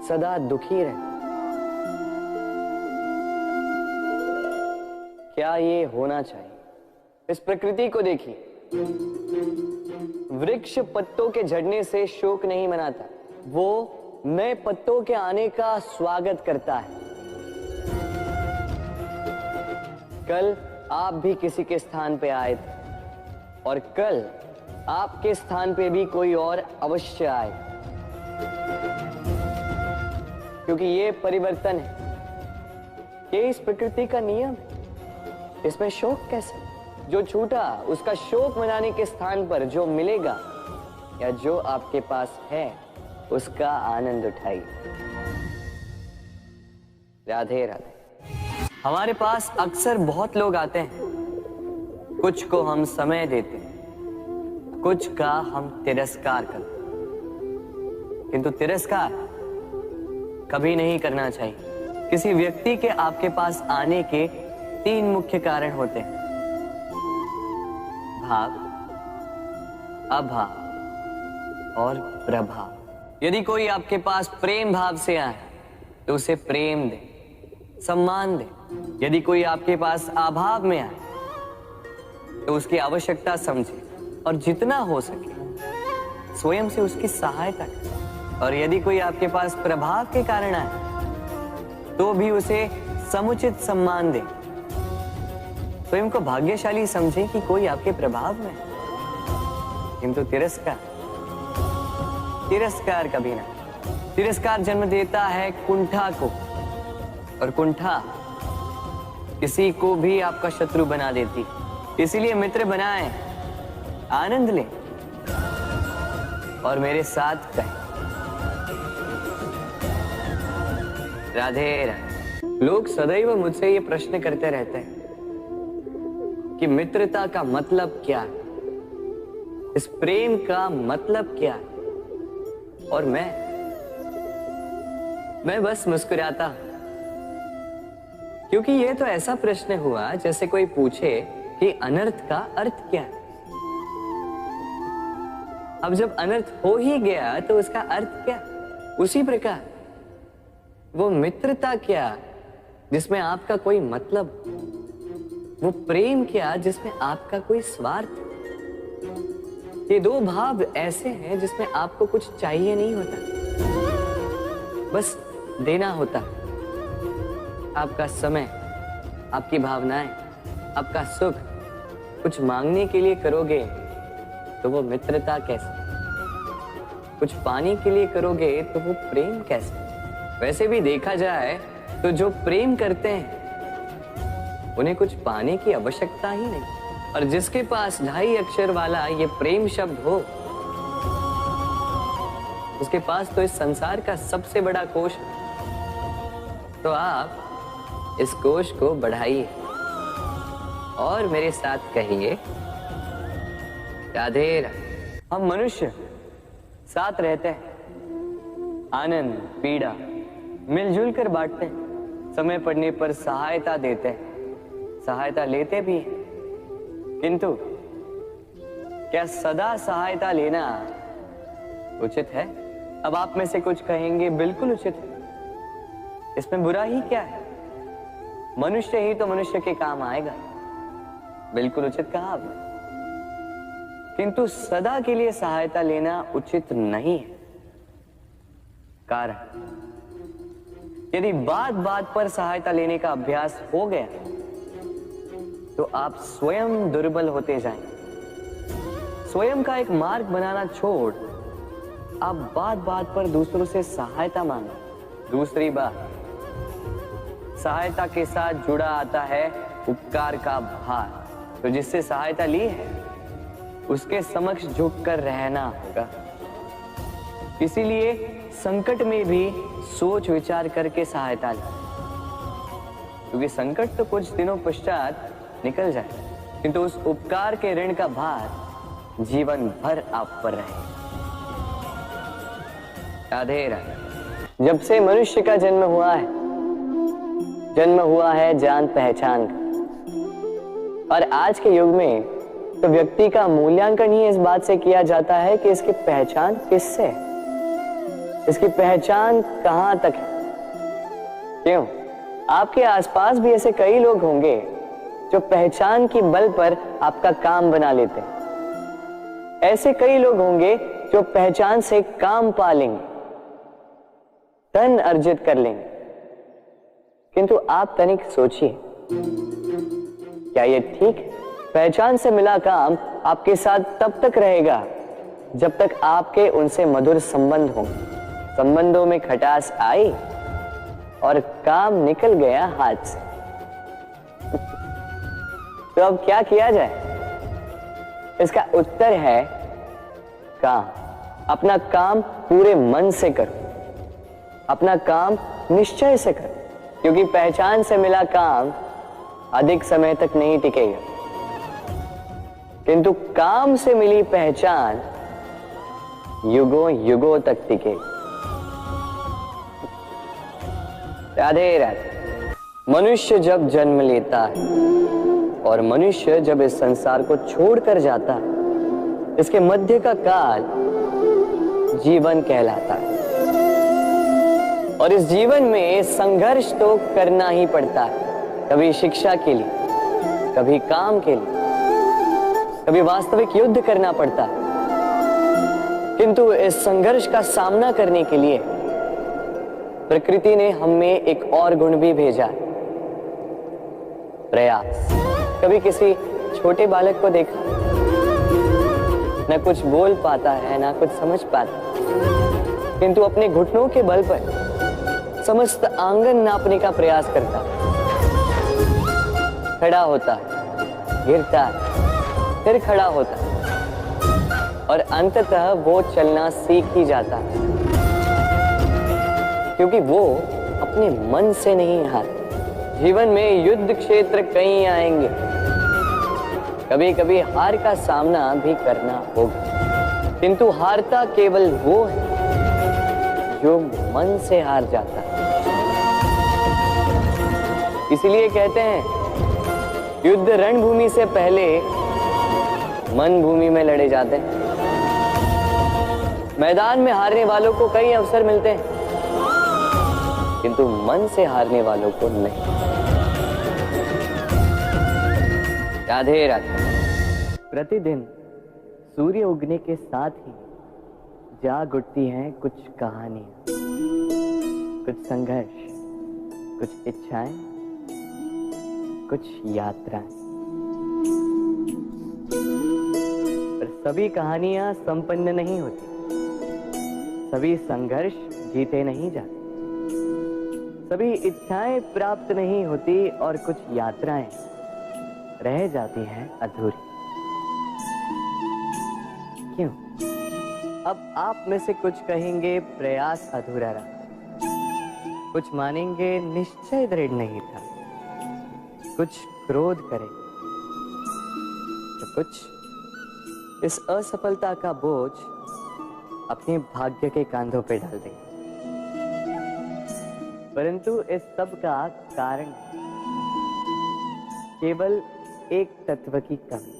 सदा दुखी रहते। क्या ये होना चाहिए? इस प्रकृति को देखिए, वृक्ष पत्तों के झड़ने से शोक नहीं मनाता, वो नए पत्तों के आने का स्वागत करता है। कल आप भी किसी के स्थान पे आए थे और कल आपके स्थान पे भी कोई और अवश्य आए, क्योंकि ये परिवर्तन है, ये इस प्रकृति का नियम है। इसमें शोक कैसे? जो छूटा उसका शोक मनाने के स्थान पर जो मिलेगा या जो आपके पास है उसका आनंद उठाइए। राधे राधे। हमारे पास अक्सर बहुत लोग आते हैं, कुछ को हम समय देते हैं, कुछ का हम तिरस्कार करते हैं, किंतु तिरस्कार कभी नहीं करना चाहिए। किसी व्यक्ति के आपके पास आने के 3 मुख्य कारण होते हैं: भाव, अभाव और प्रभाव। यदि कोई आपके पास प्रेम भाव से आए तो उसे प्रेम दे, सम्मान दे। यदि कोई आपके पास अभाव में आए तो उसकी आवश्यकता समझे और जितना हो सके स्वयं से उसकी सहायता करें। और यदि कोई आपके पास प्रभाव के कारण आए तो भी उसे समुचित सम्मान दे। स्वयं को भाग्यशाली समझे कि कोई आपके प्रभाव में है। किंतु तिरस्कार कभी ना। तिरस्कार जन्म देता है कुंठा को, और कुंठा किसी को भी आपका शत्रु बना देती। इसीलिए मित्र बनाएं, आनंद लें और मेरे साथ कहें, राधे राधे। लोग सदैव मुझसे ये प्रश्न करते रहते हैं कि मित्रता का मतलब क्या है, इस प्रेम का मतलब क्या है, और मैं बस मुस्कुराता हूं, क्योंकि ये तो ऐसा प्रश्न हुआ जैसे कोई पूछे कि अनर्थ का अर्थ क्या है। अब जब अनर्थ हो ही गया तो उसका अर्थ क्या? उसी प्रकार वो मित्रता क्या जिसमें आपका कोई मतलब, वो प्रेम क्या जिसमें आपका कोई स्वार्थ। ये दो भाव ऐसे हैं जिसमें आपको कुछ चाहिए नहीं होता, बस देना होता। आपका समय, आपकी भावनाएं, आपका सुख कुछ मांगने के लिए करोगे तो वो मित्रता कैसे? कुछ पाने के लिए करोगे तो वो प्रेम कैसे? वैसे भी देखा जाए तो जो प्रेम करते हैं उन्हें कुछ पाने की आवश्यकता ही नहीं, और जिसके पास 2.5 अक्षर वाला ये प्रेम शब्द हो उसके पास तो इस संसार का सबसे बड़ा कोश है। तो आप इस कोश को बढ़ाइए और मेरे साथ कहिए राधे राधे। हम मनुष्य साथ रहते हैं, आनंद पीड़ा मिलजुल कर बांटते हैं, समय पड़ने पर सहायता देते हैं, सहायता लेते भी हैं, किंतु क्या सदा सहायता लेना उचित है? अब आप में से कुछ कहेंगे बिल्कुल उचित है, इसमें बुरा ही क्या है, मनुष्य ही तो मनुष्य के काम आएगा। बिल्कुल उचित कहा आपने, किंतु सदा के लिए सहायता लेना उचित नहीं है। कारण यदि बात बात पर सहायता लेने का अभ्यास हो गया तो आप स्वयं दुर्बल होते जाएंगे। स्वयं का एक मार्ग बनाना छोड़ आप बात बात पर दूसरों से सहायता मांगो। दूसरी बात, सहायता के साथ जुड़ा आता है उपकार का भार, तो जिससे सहायता ली है उसके समक्ष झुककर रहना होगा। इसीलिए संकट में भी सोच विचार करके सहायता लें, क्योंकि संकट तो कुछ दिनों पश्चात निकल जाए, किंतु उस उपकार के ऋण का भार जीवन भर आप पर रहे। राधे राधे। जब से मनुष्य का जन्म हुआ है जान पहचान का, और आज के युग में तो व्यक्ति का मूल्यांकन ही इस बात से किया जाता है कि इसकी पहचान किससे है, इसकी पहचान कहां तक है। क्यों? आपके आसपास भी ऐसे कई लोग होंगे जो पहचान की बल पर आपका काम बना लेते हैं। ऐसे कई लोग होंगे जो पहचान से काम पा लेंगे, धन अर्जित कर लेंगे, किंतु आप तनिक सोचिए, क्या ये ठीक है? पहचान से मिला काम आपके साथ तब तक रहेगा जब तक आपके उनसे मधुर संबंध होंगे। संबंधों में खटास आई और काम निकल गया हाथ से, तो अब क्या किया जाए? इसका उत्तर है काम। अपना काम पूरे मन से करो, अपना काम निश्चय से करो, क्योंकि पहचान से मिला काम अधिक समय तक नहीं टिकेगा, किंतु काम से मिली पहचान युगों युगों तक टिकेगी। राधे राधे। मनुष्य जब जन्म लेता है और मनुष्य जब इस संसार को छोड़कर जाता है, इसके मध्य का काल जीवन कहलाता है, और इस जीवन में संघर्ष तो करना ही पड़ता है। कभी शिक्षा के लिए, कभी काम के लिए, कभी वास्तविक युद्ध करना पड़ता है, किंतु इस संघर्ष का सामना करने के लिए प्रकृति ने हमें एक और गुण भी भेजा, प्रयास। कभी किसी छोटे बालक को देखा, न कुछ बोल पाता है, ना कुछ समझ पाता, किंतु अपने घुटनों के बल पर समस्त आंगन नापने का प्रयास करता है। खड़ा होता है, गिरता है, फिर खड़ा होता है, और अंततः वो चलना सीख ही जाता है, क्योंकि वो अपने मन से नहीं हारते। जीवन में युद्ध क्षेत्र कई आएंगे, कभी कभी हार का सामना भी करना होगा, किंतु हारता केवल वो है जो मन से हार जाता है। इसलिए कहते हैं युद्ध रणभूमि से पहले मन भूमि में लड़े जाते हैं। मैदान में हारने वालों को कई अवसर मिलते हैं, किंतु मन से हारने वालों को नहीं। राधे राधे। प्रतिदिन सूर्य उगने के साथ ही जाग उठती हैं कुछ कहानियां, कुछ संघर्ष, कुछ इच्छाएं, कुछ यात्राएं। पर सभी कहानियां संपन्न नहीं होती, सभी संघर्ष जीते नहीं जाते, सभी इच्छाएं प्राप्त नहीं होती और कुछ यात्राएं रह जाती हैं अधूरी। क्यों? अब आप में से कुछ कहेंगे प्रयास अधूरा रहा, कुछ मानेंगे निश्चय दृढ़ नहीं था, कुछ क्रोध करें, तो कुछ इस असफलता का बोझ अपने भाग्य के कांधों पर डाल देंगे। परंतु इस सब का कारण केवल एक तत्व की कमी।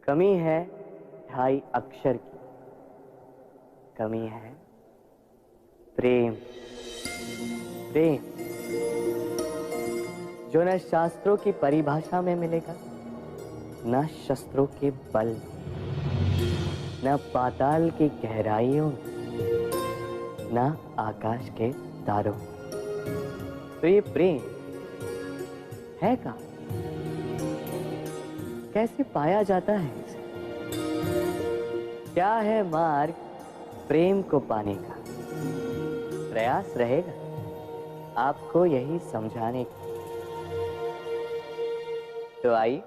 कमी है 2.5 अक्षर की, कमी है प्रेम। प्रेम जो न शास्त्रों की परिभाषा में मिलेगा, न शस्त्रों के बल, न पाताल की गहराइयों में, न आकाश के तारों। तो ये प्रेम है कहाँ? कैसे पाया जाता है इसे? क्या है मार्ग प्रेम को पाने का? प्रयास रहेगा आपको यही समझाने का। तो आइए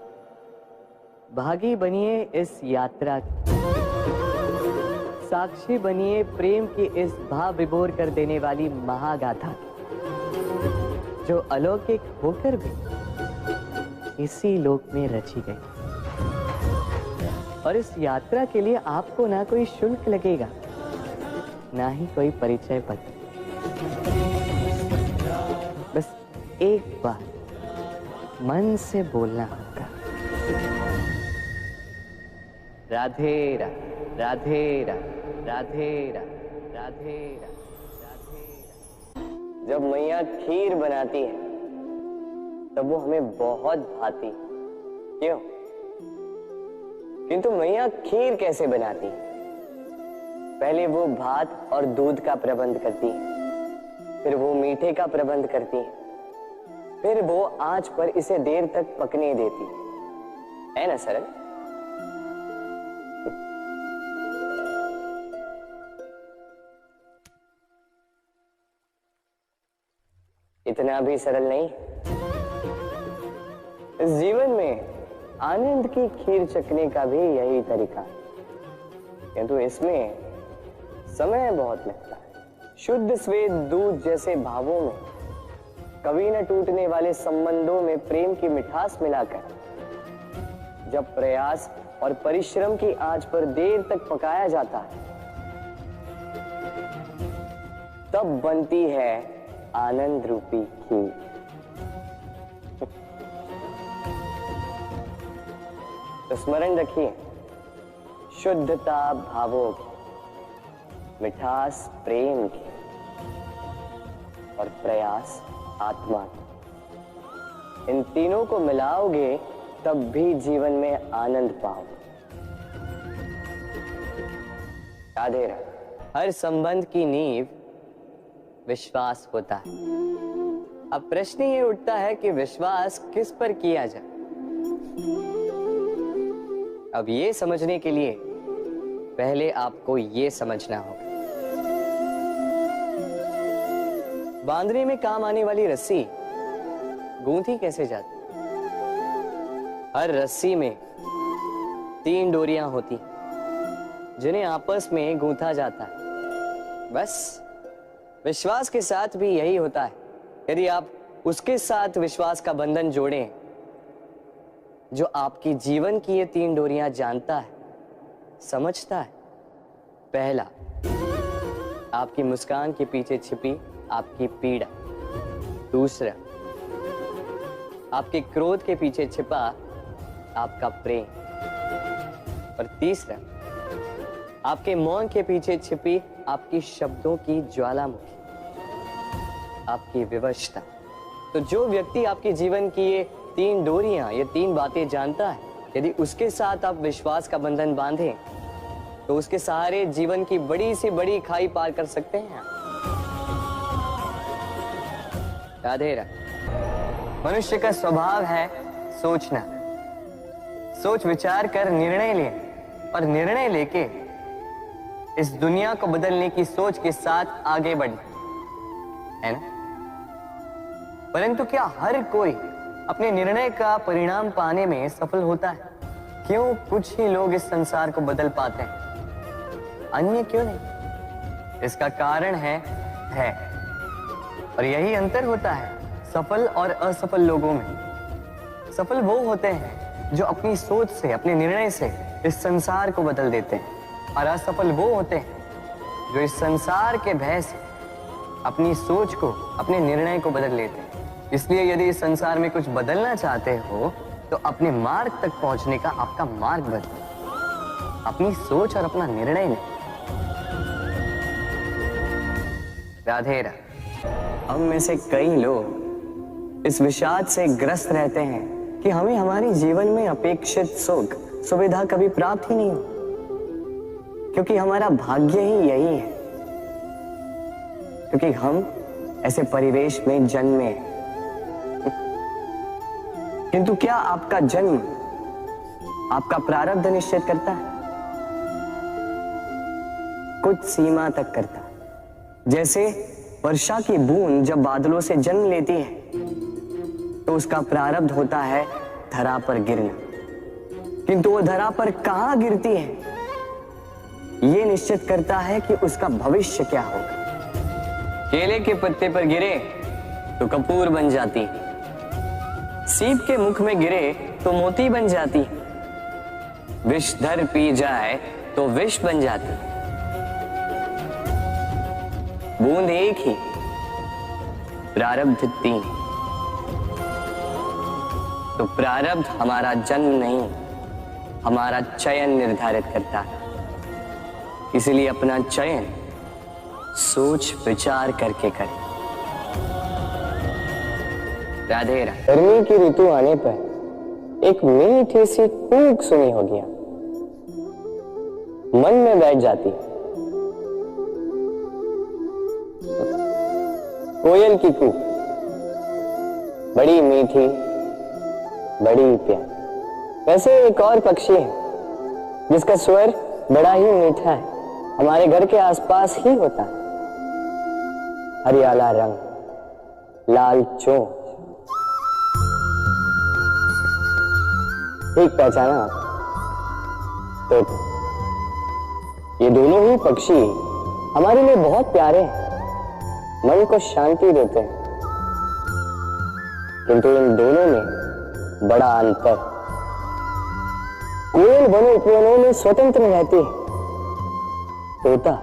भागी बनिए इस यात्रा की, साक्षी बनिए प्रेम की इस भाव विभोर कर देने वाली महागाथा की, जो अलौकिक होकर भी इसी लोक में रची गई। और इस यात्रा के लिए आपको ना कोई शुल्क लगेगा, ना ही कोई परिचय पत्र। बस एक बार मन से बोलना होगा, राधे राधे राधे राधे राधे राधे राधे राधे। जब मैया खीर बनाती है तब वो हमें बहुत भाती। क्यों? किंतु मैया खीर कैसे बनाती है? पहले वो भात और दूध का प्रबंध करती है, फिर वो मीठे का प्रबंध करती है, फिर वो आंच पर इसे देर तक पकने देती है ना सरल? इतना भी सरल नहीं। इस जीवन में आनंद की खीर चखने का भी यही तरीका है, किंतु इसमें समय बहुत लगता है। शुद्ध श्वेत दूध जैसे भावों में, कभी न टूटने वाले संबंधों में प्रेम की मिठास मिलाकर जब प्रयास और परिश्रम की आंच पर देर तक पकाया जाता है, तब बनती है आनंद रूपी खीर। तो स्मरण रखिए, शुद्धता भावों की, मिठास प्रेम की और प्रयास आत्मा की, इन तीनों को मिलाओगे तब भी जीवन में आनंद पाओगे। राधे राधे। हर संबंध की नींव विश्वास होता है। अब प्रश्न ये उठता है कि विश्वास किस पर किया जाए? अब ये समझने के लिए पहले आपको ये समझना होगा, बांधने में काम आने वाली रस्सी गूंथी कैसे जाती? हर रस्सी में 3 डोरियां होती जिन्हें आपस में गूंथा जाता है। बस विश्वास के साथ भी यही होता है। यदि आप उसके साथ विश्वास का बंधन जोड़ें जो आपकी जीवन की ये 3 डोरियां जानता है, समझता है। पहला, आपकी मुस्कान के पीछे छिपी आपकी पीड़ा। दूसरा, आपके क्रोध के पीछे छिपा आपका प्रेम। और तीसरा, आपके मौन के पीछे छिपी आपकी शब्दों की ज्वालामुखी, आपकी विवशता। तो जो व्यक्ति आपके जीवन की ये 3 डोरियां, ये 3 बातें जानता है, यदि उसके साथ आप विश्वास का बंधन बांधें तो उसके सहारे जीवन की बड़ी से बड़ी खाई पार कर सकते हैं। राधे राधे। मनुष्य का स्वभाव है सोचना, सोच विचार कर निर्णय ले, और निर्णय लेके इस दुनिया को बदलने की सोच के साथ आगे बढ़ना, है ना? परंतु क्या हर कोई अपने निर्णय का परिणाम पाने में सफल होता है? क्यों कुछ ही लोग इस संसार को बदल पाते हैं, अन्य क्यों नहीं? इसका कारण है और यही अंतर होता है सफल और असफल लोगों में। सफल वो होते हैं जो अपनी सोच से, अपने निर्णय से इस संसार को बदल देते हैं, और असफल वो होते हैं जो इस संसार के भय से अपनी सोच को, अपने निर्णय को बदल लेते हैं। इसलिए यदि इस संसार में कुछ बदलना चाहते हो तो अपने मार्ग तक पहुंचने का आपका मार्ग बदलो, अपनी सोच और अपना निर्णय नहीं। राधे राधे। हम में से कई लोग इस विषाद से ग्रस्त रहते हैं कि हमें हमारे जीवन में अपेक्षित सुख सुविधा कभी प्राप्त ही नहीं हो, क्योंकि हमारा भाग्य ही यही है, क्योंकि हम ऐसे परिवेश में जन्मे हैं। किंतु क्या आपका जन्म आपका प्रारब्ध निश्चित करता है? कुछ सीमा तक करता है। जैसे वर्षा की बूंद जब बादलों से जन्म लेती है तो उसका प्रारब्ध होता है धरा पर गिरना, किंतु वो धरा पर कहां गिरती है ये निश्चित करता है कि उसका भविष्य क्या होगा। केले के पत्ते पर गिरे तो कपूर बन जाती, सीप के मुख में गिरे तो मोती बन जाती, विषधर पी जाए तो विष बन जाती। बूंद एक ही, प्रारब्ध 3। तो प्रारब्ध हमारा जन्म नहीं, हमारा चयन निर्धारित करता है। इसलिए अपना चयन सोच विचार करके करें। राधे राधे। गर्मी की ऋतु आने पर एक मीठी सी कूक सुनी होगी, मन में बैठ जाती। कोयल की कूक, बड़ी मीठी, बड़ी प्यारी। वैसे एक और पक्षी है जिसका स्वर बड़ा ही मीठा है, हमारे घर के आसपास ही होता है। हरियाला रंग, लाल चोंच। ठीक पहचाना आप? तोता। ये दोनों ही पक्षी हमारे लिए बहुत प्यारे हैं, मन को शांति देते हैं, किंतु इन दोनों में बड़ा अंतर। कोयल वन उपवनों में स्वतंत्र रहती है, तोता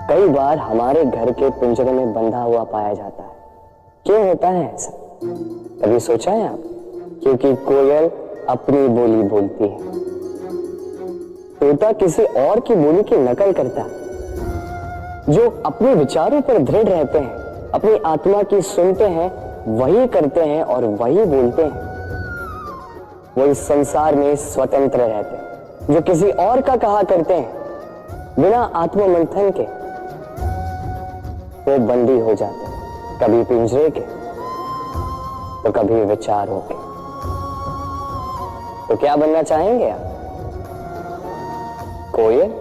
कई बार हमारे घर के पिंजरे में बंधा हुआ पाया जाता है। क्यों होता है ऐसा, कभी सोचा है आप? क्योंकि कोयल अपनी बोली बोलती है, तोता किसी और की बोली की नकल करता है। जो अपने विचारों पर दृढ़ रहते हैं, अपनी आत्मा की सुनते हैं, वही करते हैं और वही बोलते हैं, वो इस संसार में स्वतंत्र रहते हैं। जो किसी और का कहा करते हैं बिना आत्ममंथन के, वो बंदी हो जाते हैं, कभी पिंजरे के तो कभी विचारों के। तो क्या बनना चाहेंगे आप, कोयल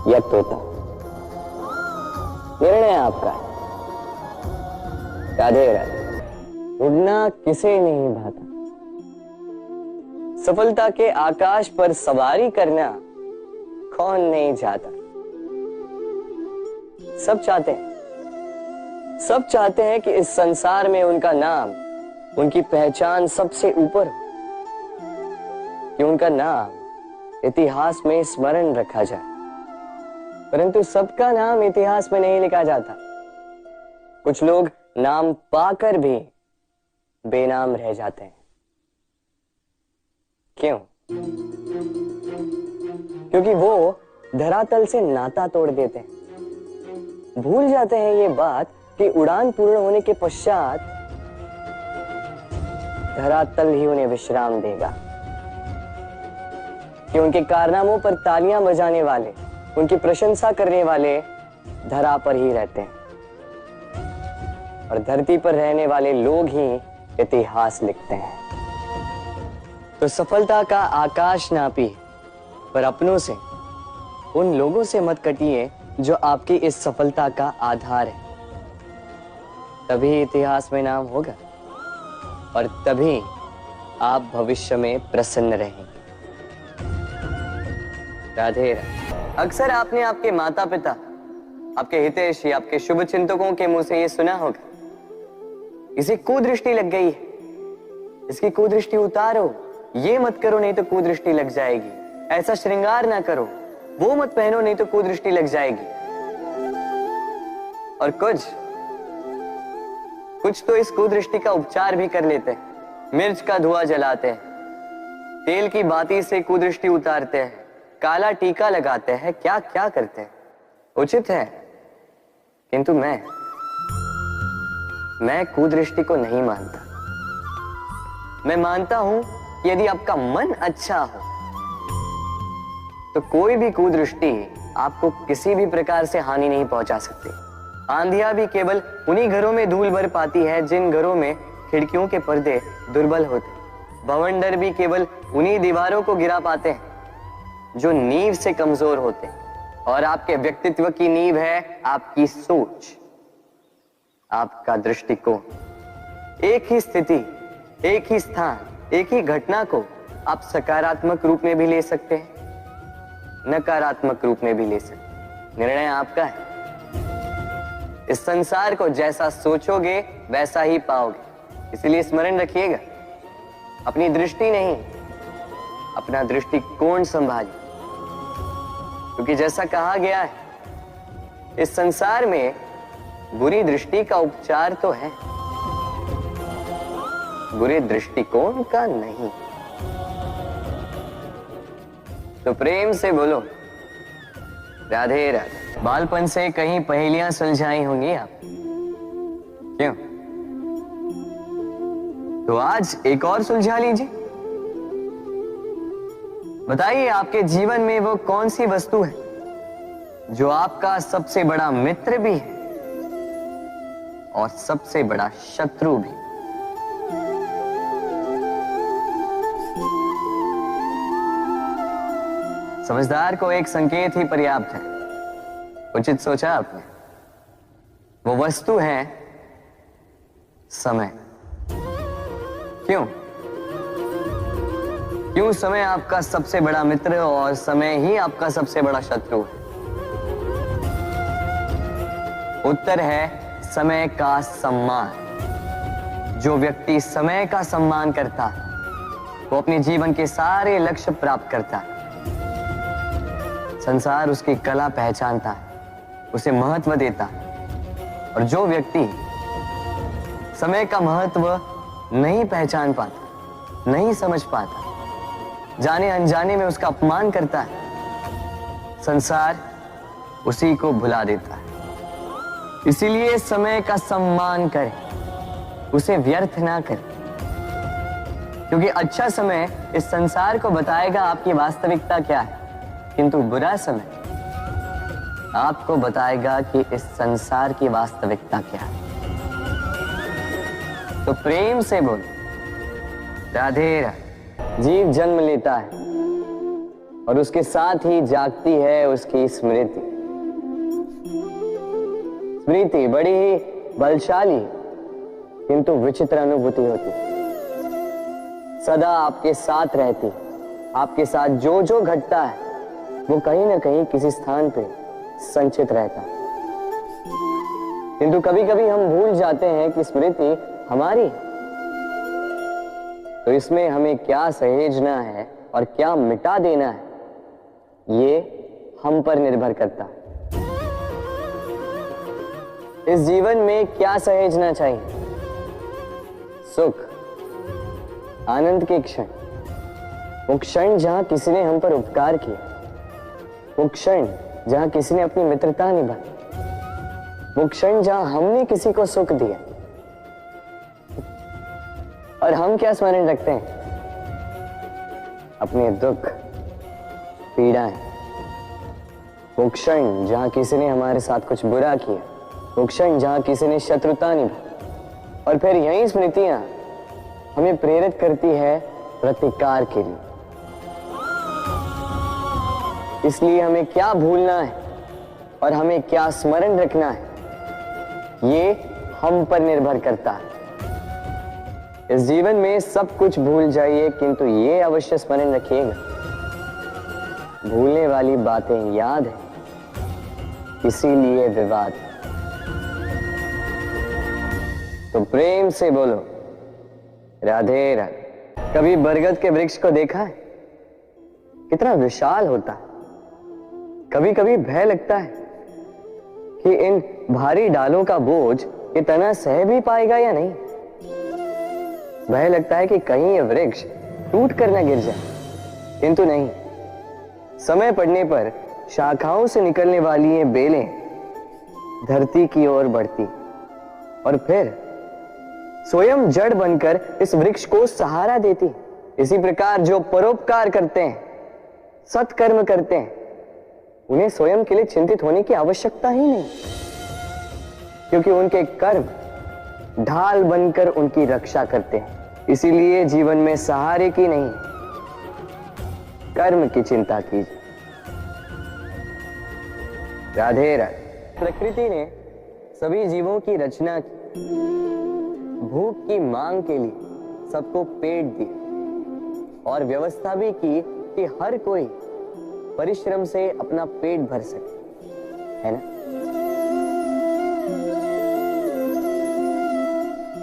या तोता? निर्णय आपका है। राधे राधे। उड़ना किसे नहीं भाता, सफलता के आकाश पर सवारी करना कौन नहीं चाहता। सब चाहते हैं कि इस संसार में उनका नाम, उनकी पहचान सबसे ऊपर हो, कि उनका नाम इतिहास में स्मरण रखा जाए। परंतु सबका नाम इतिहास में नहीं लिखा जाता। कुछ लोग नाम पाकर भी बेनाम रह जाते हैं। क्यों? क्योंकि वो धरातल से नाता तोड़ देते हैं। भूल जाते हैं ये बात कि उड़ान पूर्ण होने के पश्चात धरातल ही उन्हें विश्राम देगा, कि उनके कारनामों पर तालियां बजाने वाले, उनकी प्रशंसा करने वाले धरा पर ही रहते हैं और धरती पर रहने वाले लोग ही इतिहास लिखते हैं। तो सफलता का आकाश नापी, पर अपनों से, उन लोगों से मत कटिए जो आपकी इस सफलता का आधार है। तभी इतिहास में नाम होगा और तभी आप भविष्य में प्रसन्न रहेंगे। राधे राधे। अक्सर आपने आपके माता पिता, आपके हितैषी, आपके शुभ चिंतकों के मुंह से यह सुना होगा, इसे कुदृष्टि लग गई है, इसकी कुदृष्टि उतारो, ये मत करो नहीं तो कुदृष्टि लग जाएगी, ऐसा श्रृंगार ना करो, वो मत पहनो नहीं तो कुदृष्टि लग जाएगी। और कुछ तो इस कुदृष्टि का उपचार भी कर लेते हैं। मिर्च का धुआं जलाते हैं, तेल की बाती से कुदृष्टि उतारते हैं, काला टीका लगाते हैं, क्या क्या करते हैं। उचित है, किंतु मैं कुदृष्टि को नहीं मानता। मैं मानता हूं कि यदि आपका मन अच्छा हो तो कोई भी कुदृष्टि आपको किसी भी प्रकार से हानि नहीं पहुंचा सकती। आंधियां भी केवल उन्हीं घरों में धूल भर पाती है जिन घरों में खिड़कियों के पर्दे दुर्बल होते। बवंडर भी केवल उन्हीं दीवारों को गिरा पाते हैं जो नींव से कमजोर होते। और आपके व्यक्तित्व की नींव है आपकी सोच, आपका दृष्टिकोण। एक ही स्थिति, एक ही स्थान, एक ही घटना को आप सकारात्मक रूप में भी ले सकते हैं, नकारात्मक रूप में भी ले सकते हैं। निर्णय आपका है। इस संसार को जैसा सोचोगे वैसा ही पाओगे। इसलिए स्मरण रखिएगा, अपनी दृष्टि नहीं, अपना दृष्टिकोण संभालिए। क्योंकि जैसा कहा गया है, इस संसार में बुरी दृष्टि का उपचार तो है, बुरे दृष्टिकोण का नहीं। तो प्रेम से बोलो राधे राधे। बालपन से कहीं पहेलियां सुलझाई होंगी आप, क्यों? तो आज एक और सुलझा लीजिए। बताइए, आपके जीवन में वो कौन सी वस्तु है जो आपका सबसे बड़ा मित्र भी है और सबसे बड़ा शत्रु भी? समझदार को एक संकेत ही पर्याप्त है। उचित सोचा आपने। वो वस्तु है समय। क्यों समय आपका सबसे बड़ा मित्र और समय ही आपका सबसे बड़ा शत्रु है? उत्तर है समय का सम्मान। जो व्यक्ति समय का सम्मान करता है वो अपने जीवन के सारे लक्ष्य प्राप्त करता है। संसार उसकी कला पहचानता है, उसे महत्व देता है। और जो व्यक्ति समय का महत्व नहीं पहचान पाता, नहीं समझ पाता, जाने अनजाने में उसका अपमान करता है, संसार उसी को भुला देता है। इसीलिए समय का सम्मान करें, उसे व्यर्थ ना करें। क्योंकि अच्छा समय इस संसार को बताएगा आपकी वास्तविकता क्या है, किंतु बुरा समय आपको बताएगा कि इस संसार की वास्तविकता क्या है। तो प्रेम से बोलो राधे राधे। जीव जन्म लेता है और उसके साथ ही जागती है उसकी स्मृति। स्मृति बड़ी ही बलशाली किंतु विचित्र अनुभूति होती है। सदा आपके साथ रहती, आपके साथ जो जो घटता है वो कहीं ना कहीं किसी स्थान पे संचित रहता है। किंतु कभी कभी हम भूल जाते हैं कि स्मृति हमारी। तो इसमें हमें क्या सहेजना है और क्या मिटा देना है, ये हम पर निर्भर करता है। इस जीवन में क्या सहेजना चाहिए? सुख, आनंद के क्षण, वो क्षण जहां किसी ने हम पर उपकार किया, वो क्षण जहां किसी ने अपनी मित्रता निभाई, वो क्षण जहां हमने किसी को सुख दिया। और हम क्या स्मरण रखते हैं? अपने दुख, पीड़ाएं। वो क्षण जहां किसी ने हमारे साथ कुछ बुरा किया, वो क्षण जहां किसी ने शत्रुता निभाई। और फिर यही स्मृतियां हमें प्रेरित करती है प्रतिकार के लिए। इसलिए हमें क्या भूलना है और हमें क्या स्मरण रखना है, ये हम पर निर्भर करता है। इस जीवन में सब कुछ भूल जाइए, किंतु ये अवश्य स्मरण रखिएगा, भूलने वाली बातें याद है, इसीलिए विवाद। तो प्रेम से बोलो राधे राधे। कभी बरगद के वृक्ष को देखा है? कितना विशाल होता है। कभी कभी भय लगता है कि इन भारी डालों का बोझ इतना सह भी पाएगा या नहीं। भय लगता है कि कहीं ये वृक्ष टूट कर न गिर जाए, किंतु नहीं। समय पड़ने पर शाखाओं से निकलने वाली ये बेलें धरती की ओर बढ़ती और फिर स्वयं जड़ बनकर इस वृक्ष को सहारा देती। इसी प्रकार जो परोपकार करते हैं, सत्कर्म करते हैं, उन्हें स्वयं के लिए चिंतित होने की आवश्यकता ही नहीं, क्योंकि उनके कर्म ढाल बनकर उनकी रक्षा करते हैं। इसीलिए जीवन में सहारे की नहीं, कर्म की चिंता कीजिए। राधे राधे। प्रकृति ने सभी जीवों की रचना की, भूख की मांग के लिए सबको पेट दिए और व्यवस्था भी की कि हर कोई परिश्रम से अपना पेट भर सके, है ना?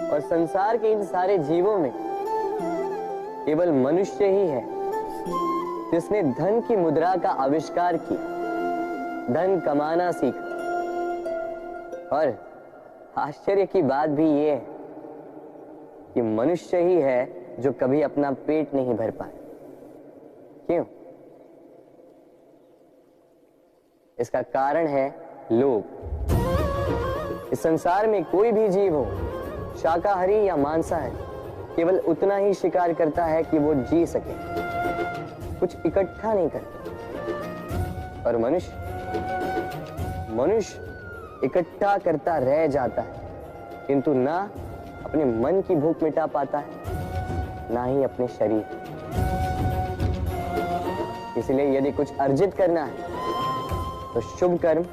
और संसार के इन सारे जीवों में केवल मनुष्य ही है जिसने धन की मुद्रा का आविष्कार किया, धन कमाना सीखा। और आश्चर्य की बात भी ये है कि मनुष्य ही है जो कभी अपना पेट नहीं भर पाए। क्यों? इसका कारण है लोभ। इस संसार में कोई भी जीव हो, शाकाहारी या मांसाहारी, केवल उतना ही शिकार करता है कि वो जी सके, कुछ इकट्ठा नहीं करता। और मनुष्य इकट्ठा करता रह जाता है, किंतु ना अपने मन की भूख मिटा पाता है, ना ही अपने शरीर। इसलिए यदि कुछ अर्जित करना है तो शुभ कर्म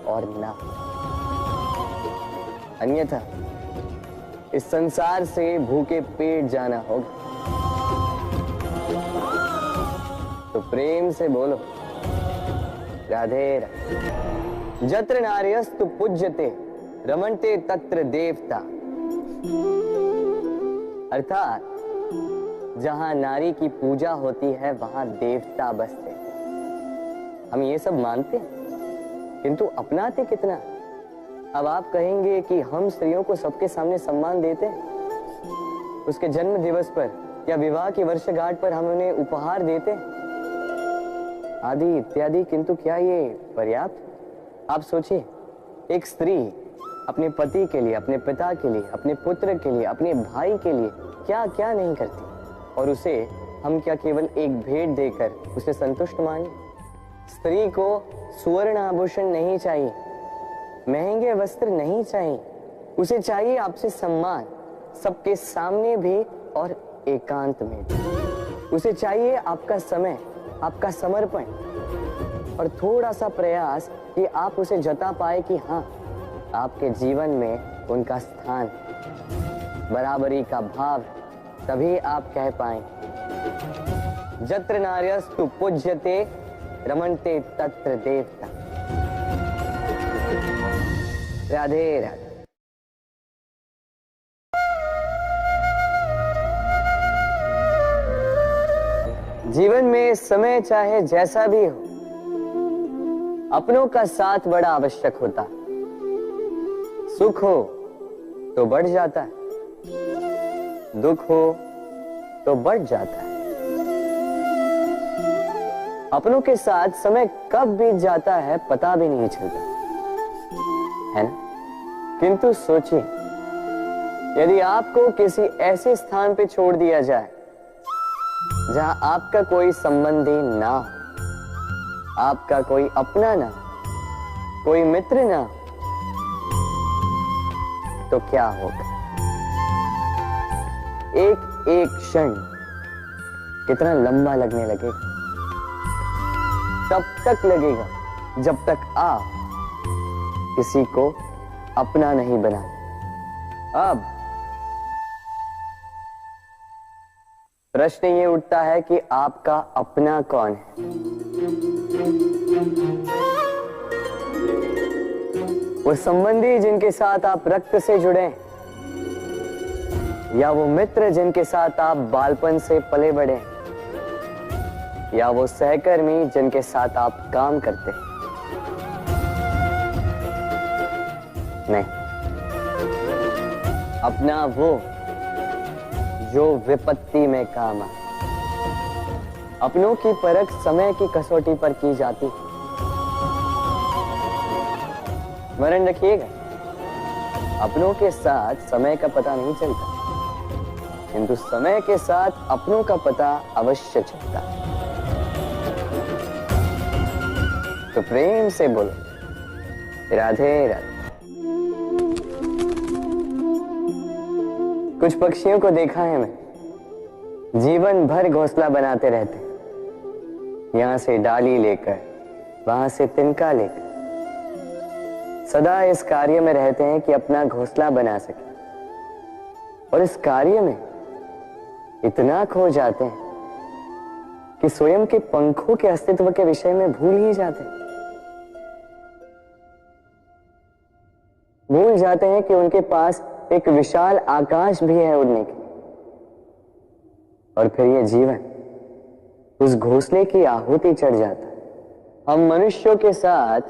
और ना, अन्यथा इस संसार से भूखे पेट जाना होगा। तो प्रेम से बोलो राधे राधे। जत्र नार्यस्तु पूज्यते रमन्ते तत्र देवता। अर्थात जहां नारी की पूजा होती है वहां देवता बसते। हम ये सब मानते हैं, किंतु अपनाते कितना? अब आप कहेंगे कि हम स्त्रियों को सबके सामने सम्मान देते हैं, उसके जन्म दिवस पर या विवाह की वर्षगांठ पर हम उन्हें उपहार देते हैं, आदि इत्यादि, किंतु क्या ये पर्याप्त? आप सोचिए, एक स्त्री अपने पति के लिए, अपने पिता के लिए, अपने पुत्र के लिए, अपने भाई के लिए क्या क्या नहीं करती, और उसे हम क्या केवल एक भेंट देकर उसे संतुष्ट माने? स्त्री को सुवर्ण आभूषण नहीं चाहिए, महंगे वस्त्र नहीं चाहिए, उसे चाहिए आपसे सम्मान, सबके सामने भी और एकांत में भी। उसे चाहिए आपका समय, आपका समर्पण और थोड़ा सा प्रयास कि आप उसे जता पाए कि हाँ, आपके जीवन में उनका स्थान, बराबरी का भाव। तभी आप कह पाए जत्र नार्यस्तु पूज्यते रमन्ते तत्र देवता। राधे राधे। जीवन में समय चाहे जैसा भी हो, अपनों का साथ बड़ा आवश्यक होता है। सुख हो तो बढ़ जाता है, दुख हो तो बढ़ जाता है। अपनों के साथ समय कब बीत जाता है पता भी नहीं चलता, है ना? किंतु सोचिए, यदि आपको किसी ऐसे स्थान पे छोड़ दिया जाए जहां आपका कोई संबंधी ना हो, आपका कोई अपना ना, कोई मित्र ना, तो क्या होगा? एक एक क्षण कितना लंबा लगने लगेगा। तब तक लगेगा जब तक आप किसी को अपना नहीं बना। अब प्रश्न ये उठता है कि आपका अपना कौन है? वो संबंधी जिनके साथ आप रक्त से जुड़े हैं, या वो मित्र जिनके साथ आप बालपन से पले बढ़े हैं, या वो सहकर्मी जिनके साथ आप काम करते हैं? नहीं, अपना वो जो विपत्ति में काम आए। अपनों की परख समय की कसौटी पर की जाती है। स्मरण रखिएगा, अपनों के साथ समय का पता नहीं चलता, किंतु समय के साथ अपनों का पता अवश्य चलता है। तो प्रेम से बोलो, राधे राधे। कुछ पक्षियों को देखा है मैं, जीवन भर घोंसला बनाते रहते, यहां से डाली लेकर, वहां से तिनका लेकर, सदा इस कार्य में रहते हैं कि अपना घोंसला बना सके, और इस कार्य में इतना खो जाते हैं कि स्वयं के पंखों के अस्तित्व के विषय में भूल ही जाते हैं। भूल जाते हैं कि उनके पास एक विशाल आकाश भी है उड़ने की। और फिर ये जीवन उस घोंसले की आहुति चढ़ जाता है। हम मनुष्यों के साथ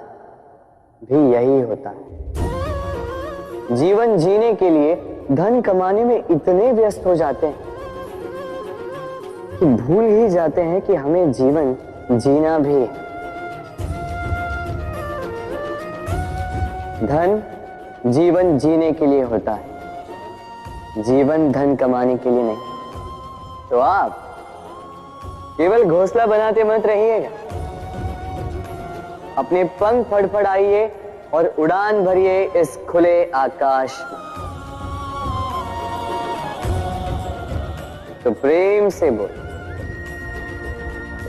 भी यही होता है। जीवन जीने के लिए धन कमाने में इतने व्यस्त हो जाते हैं कि भूल ही जाते हैं कि हमें जीवन जीना भी है। धन जीवन जीने के लिए होता है, जीवन धन कमाने के लिए नहीं। तो आप केवल घोंसला बनाते मत रहिएगा, अपने पंख फड़फड़ाइए और उड़ान भरिए इस खुले आकाश में। तो प्रेम से बोल,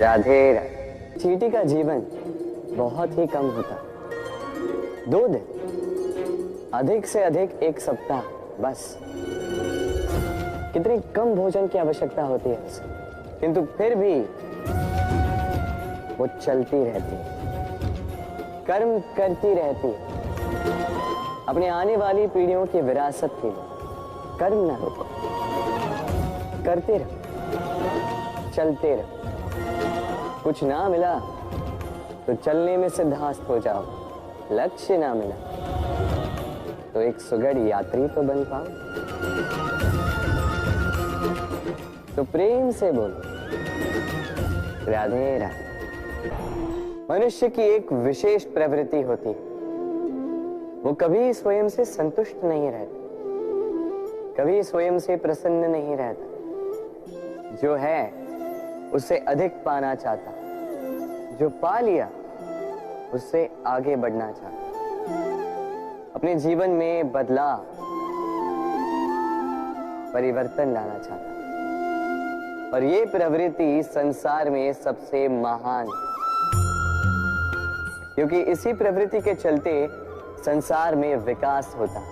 राधे राधे। चींटी का जीवन बहुत ही कम होता, 2 दिन, अधिक से अधिक 1 सप्ताह, बस। कितनी कम भोजन की आवश्यकता होती है उसे, किंतु फिर भी वो चलती रहती है, कर्म करती रहती है, अपने आने वाली पीढ़ियों की विरासत के लिए। कर्म ना रोको, करते रहो, चलते रहो। कुछ ना मिला तो चलने में सिद्धास्त हो जाओ, लक्ष्य ना मिला तो एक सुगढ़ यात्री तो बन पाओ। तो प्रेम से बोलो, राधे राधे। मनुष्य की एक विशेष प्रवृत्ति होती है, वो कभी स्वयं से संतुष्ट नहीं रहता, कभी स्वयं से प्रसन्न नहीं रहता। जो है उससे अधिक पाना चाहता, जो पा लिया उससे आगे बढ़ना चाहता, अपने जीवन में बदलाव, परिवर्तन लाना चाहता। और ये प्रवृत्ति संसार में सबसे महान है, क्योंकि इसी प्रवृत्ति के चलते संसार में विकास होता है।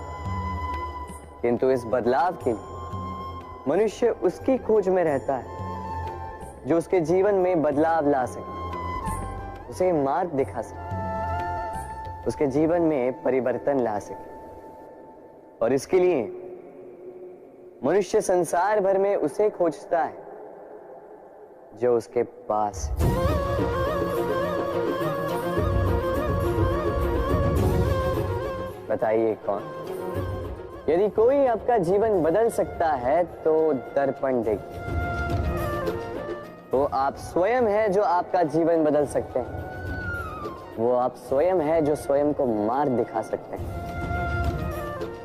किंतु इस बदलाव के लिए मनुष्य उसकी खोज में रहता है जो उसके जीवन में बदलाव ला सके, उसे मार्ग दिखा सके, उसके जीवन में परिवर्तन ला सके। और इसके लिए मनुष्य संसार भर में उसे खोजता है जो उसके पास है। बताइए कौन? यदि कोई आपका जीवन बदल सकता है तो दर्पण देखिए। वो आप स्वयं है जो आपका जीवन बदल सकते हैं। वो आप स्वयं है जो स्वयं को मार्ग दिखा सकते हैं,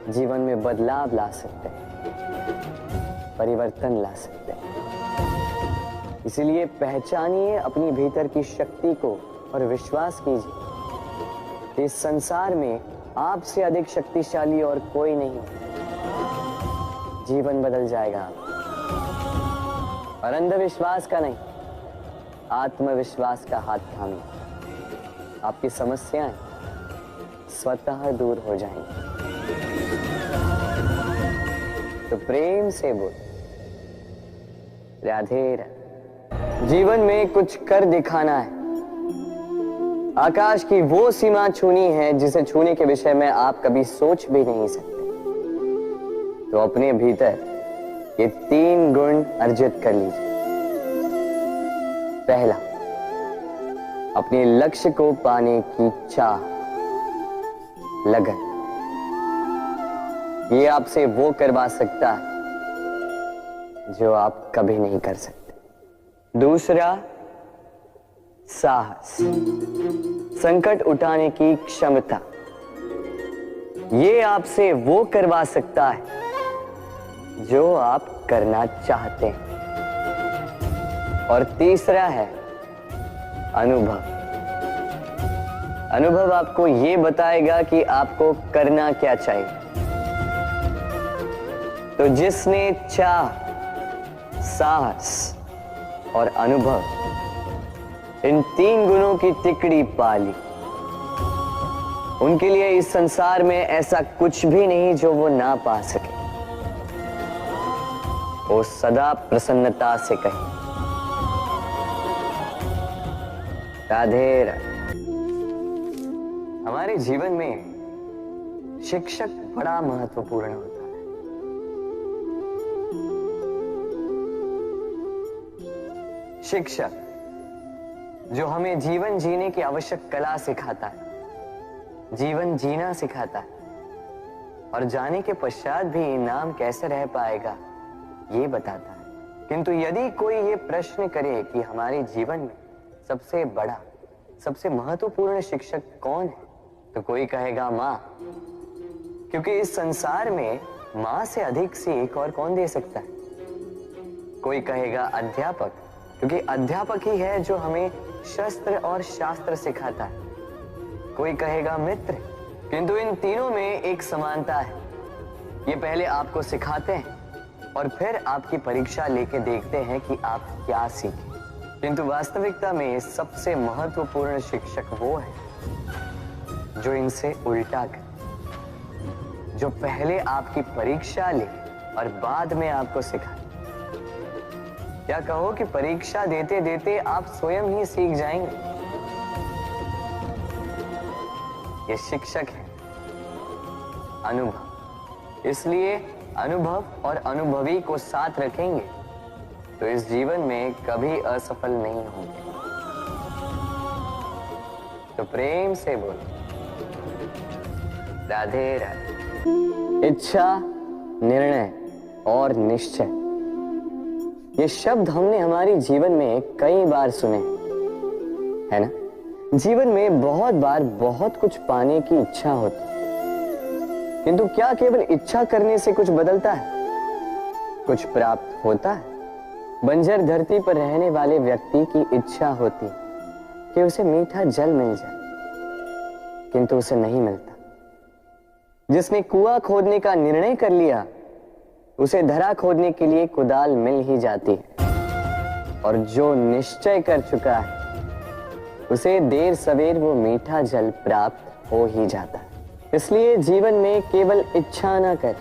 जीवन में बदलाव ला सकते हैं, परिवर्तन ला सकते हैं। इसीलिए पहचानिए अपनी भीतर की शक्ति को और विश्वास कीजिए, इस संसार में आपसे अधिक शक्तिशाली और कोई नहीं। जीवन बदल जाएगा और अंधविश्वास का नहीं, आत्मविश्वास का हाथ थामिए। आपकी समस्याएं स्वतः दूर हो जाएंगी। तो प्रेम से बोल, राधे राधे। जीवन में कुछ कर दिखाना है। आकाश की वो सीमा छूनी है जिसे छूने के विषय में आप कभी सोच भी नहीं सकते। तो अपने भीतर ये 3 गुण अर्जित कर लीजिए। पहला, अपने लक्ष्य को पाने की चाह, लगन। ये आपसे वो करवा सकता है जो आप कभी नहीं कर सकते। दूसरा, साहस, संकट उठाने की क्षमता। ये आपसे वो करवा सकता है जो आप करना चाहते हैं। और तीसरा है अनुभव। अनुभव आपको ये बताएगा कि आपको करना क्या चाहिए। तो जिसने चाह, साहस और अनुभव, इन 3 गुणों की तिकड़ी पाली, उनके लिए इस संसार में ऐसा कुछ भी नहीं जो वो ना पा सके। वो सदा प्रसन्नता से कहे, राधे राधे। हमारे जीवन में शिक्षक बड़ा महत्वपूर्ण होता है। शिक्षक जो हमें जीवन जीने की आवश्यक कला सिखाता है, जीवन जीना सिखाता है, और जाने के पश्चात भी इनाम कैसे रह पाएगा ये बताता है। किंतु यदि कोई ये प्रश्न करे कि हमारे जीवन में सबसे बड़ा, सबसे महत्वपूर्ण शिक्षक कौन है, तो कोई कहेगा माँ, क्योंकि इस संसार में माँ से अधिक सीख और कौन दे सकता है। कोई कहेगा अध्यापक, क्योंकि अध्यापक ही है जो हमें शस्त्र और शास्त्र सिखाता है। कोई कहेगा मित्र, किंतु इन तीनों में एक समानता है। ये पहले आपको सिखाते हैं और फिर आपकी परीक्षा लेके देखते हैं कि आप क्या सीखे। किंतु वास्तविकता में सबसे महत्वपूर्ण शिक्षक वो है जो इनसे उल्टा करे, जो पहले आपकी परीक्षा ले और बाद में आपको सिखाए। क्या कहो कि परीक्षा देते देते आप स्वयं ही सीख जाएंगे। ये शिक्षक है अनुभव। इसलिए अनुभव और अनुभवी को साथ रखेंगे तो इस जीवन में कभी असफल नहीं होंगे। तो प्रेम से बोलो, राधे राधे। इच्छा, निर्णय और निश्चय, ये शब्द हमने हमारे जीवन में कई बार सुने, है ना? जीवन में बहुत बार बहुत कुछ पाने की इच्छा होती, किंतु क्या केवल इच्छा करने से कुछ बदलता है? कुछ प्राप्त होता है? बंजर धरती पर रहने वाले व्यक्ति की इच्छा होती कि उसे मीठा जल मिल जाए, किंतु उसे नहीं मिलता। जिसने कुआं खोदने का निर्णय कर लिया, उसे धरा खोदने के लिए कुदाल मिल ही जाती है। और जो निश्चय कर चुका है, उसे देर सवेर वो मीठा जल प्राप्त हो ही जाता है। इसलिए जीवन में केवल इच्छा ना कर,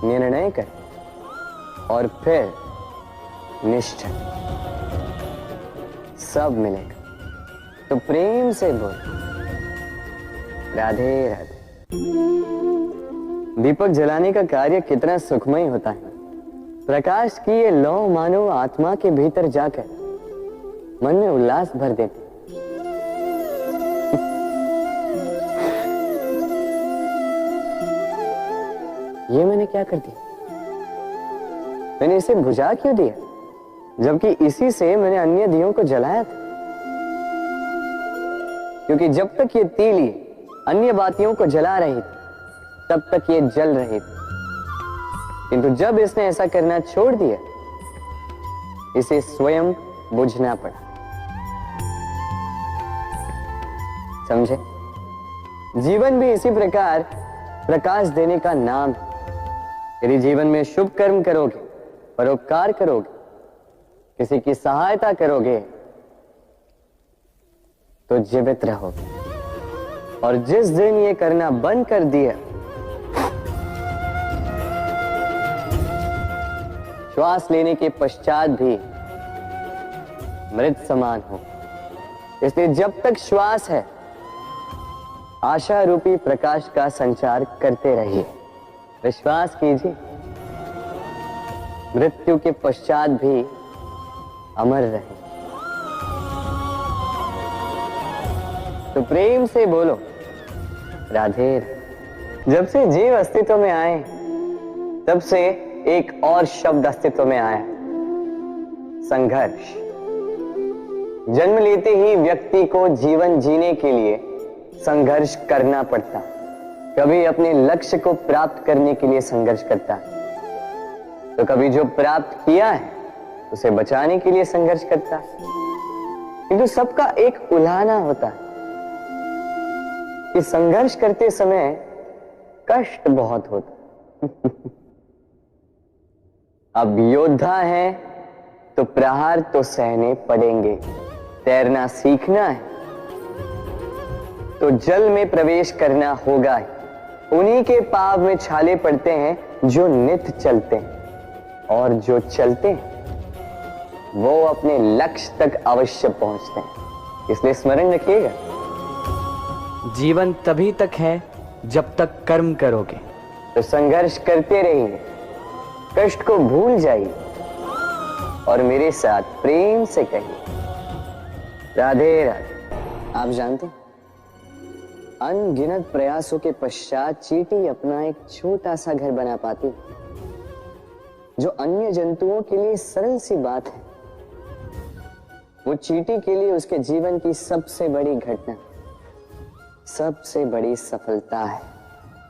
निर्णय कर और फिर निश्चय, सब मिलेगा। तो प्रेम से बोल, राधे राधे। दीपक जलाने का कार्य कितना सुखमय होता है, प्रकाश की ये लौ मानो आत्मा के भीतर जाकर मन में उल्लास भर देती। ये मैंने क्या कर दिया? मैंने इसे बुझा क्यों दिया, जबकि इसी से मैंने अन्य दियों को जलाया था? क्योंकि जब तक ये तीली अन्य बातियों को जला रही थी तब तक ये जल रही थी, किंतु जब इसने ऐसा करना छोड़ दिया इसे स्वयं बुझना पड़ा। समझे? जीवन भी इसी प्रकार प्रकाश देने का नाम है। यदि जीवन में शुभ कर्म करोगे, परोपकार करोगे, किसी की सहायता करोगे तो जीवित रहोगे। और जिस दिन ये करना बंद कर दिया, श्वास लेने के पश्चात भी मृत समान हो। इसलिए जब तक श्वास है आशा रूपी प्रकाश का संचार करते रहिए। विश्वास कीजिए, मृत्यु के पश्चात भी अमर रहे। तो प्रेम से बोलो राधे। जब से जीव अस्तित्व में आए तब से एक और शब्द अस्तित्व में आया, संघर्ष। जन्म लेते ही व्यक्ति को जीवन जीने के लिए संघर्ष करना पड़ता। कभी अपने लक्ष्य को प्राप्त करने के लिए संघर्ष करता है, तो कभी जो प्राप्त किया है उसे बचाने के लिए संघर्ष करता है। किंतु सबका एक उल्हाना होता है कि संघर्ष करते समय कष्ट बहुत होता। अब योद्धा है तो प्रहार तो सहने पड़ेंगे। तैरना सीखना है तो जल में प्रवेश करना होगा। उन्हीं के पाव में छाले पड़ते हैं जो नित चलते हैं, और जो चलते हैं वो अपने लक्ष्य तक अवश्य पहुंचते हैं। इसलिए स्मरण रखिएगा, जीवन तभी तक है जब तक कर्म करोगे। तो संघर्ष करते रहिए, कष्ट को भूल जाइए और मेरे साथ प्रेम से कहिए राधे राधे। आप जानते हैं, अनगिनत प्रयासों के पश्चात चींटी अपना एक छोटा सा घर बना पाती, जो अन्य जंतुओं के लिए सरल सी बात है। वो चींटी के लिए उसके जीवन की सबसे बड़ी घटना, सबसे बड़ी सफलता है।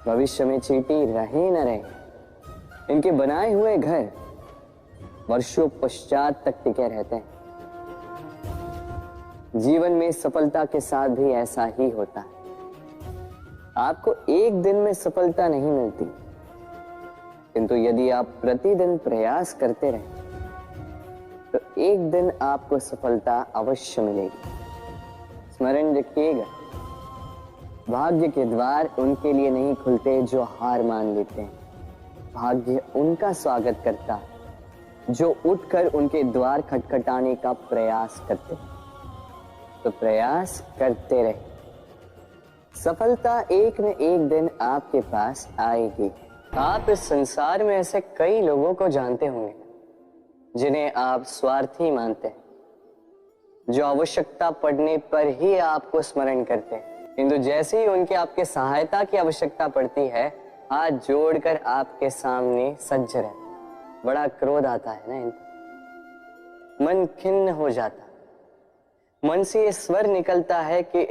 भविष्य में चींटी रहे न रहे, इनके बनाए हुए घर वर्षों पश्चात तक टिके रहते हैं। जीवन में सफलता के साथ भी ऐसा ही होता है। आपको एक दिन में सफलता नहीं मिलती, किंतु यदि आप प्रतिदिन प्रयास करते रहें तो एक दिन आपको सफलता अवश्य मिलेगी। स्मरण रखिएगा, भाग्य के द्वार उनके लिए नहीं खुलते जो हार मान लेते हैं। भाग्य उनका स्वागत करता जो उठकर उनके द्वार खटखटाने का प्रयास करते। तो प्रयास करते रहे, सफलता एक न एक दिन आपके पास आएगी। आप इस संसार में ऐसे कई लोगों को जानते होंगे जिन्हें आप स्वार्थी मानते हैं, जो आवश्यकता पड़ने पर ही आपको स्मरण करते हैं, किंतु जैसे ही उनके आपके सहायता की आवश्यकता पड़ती है हाथ जोड़कर आपके सामने सज्ज रहते। बड़ा क्रोध आता है ना इनको, मन खिन्न हो जाता, मन से ये स्वर निकलता है कि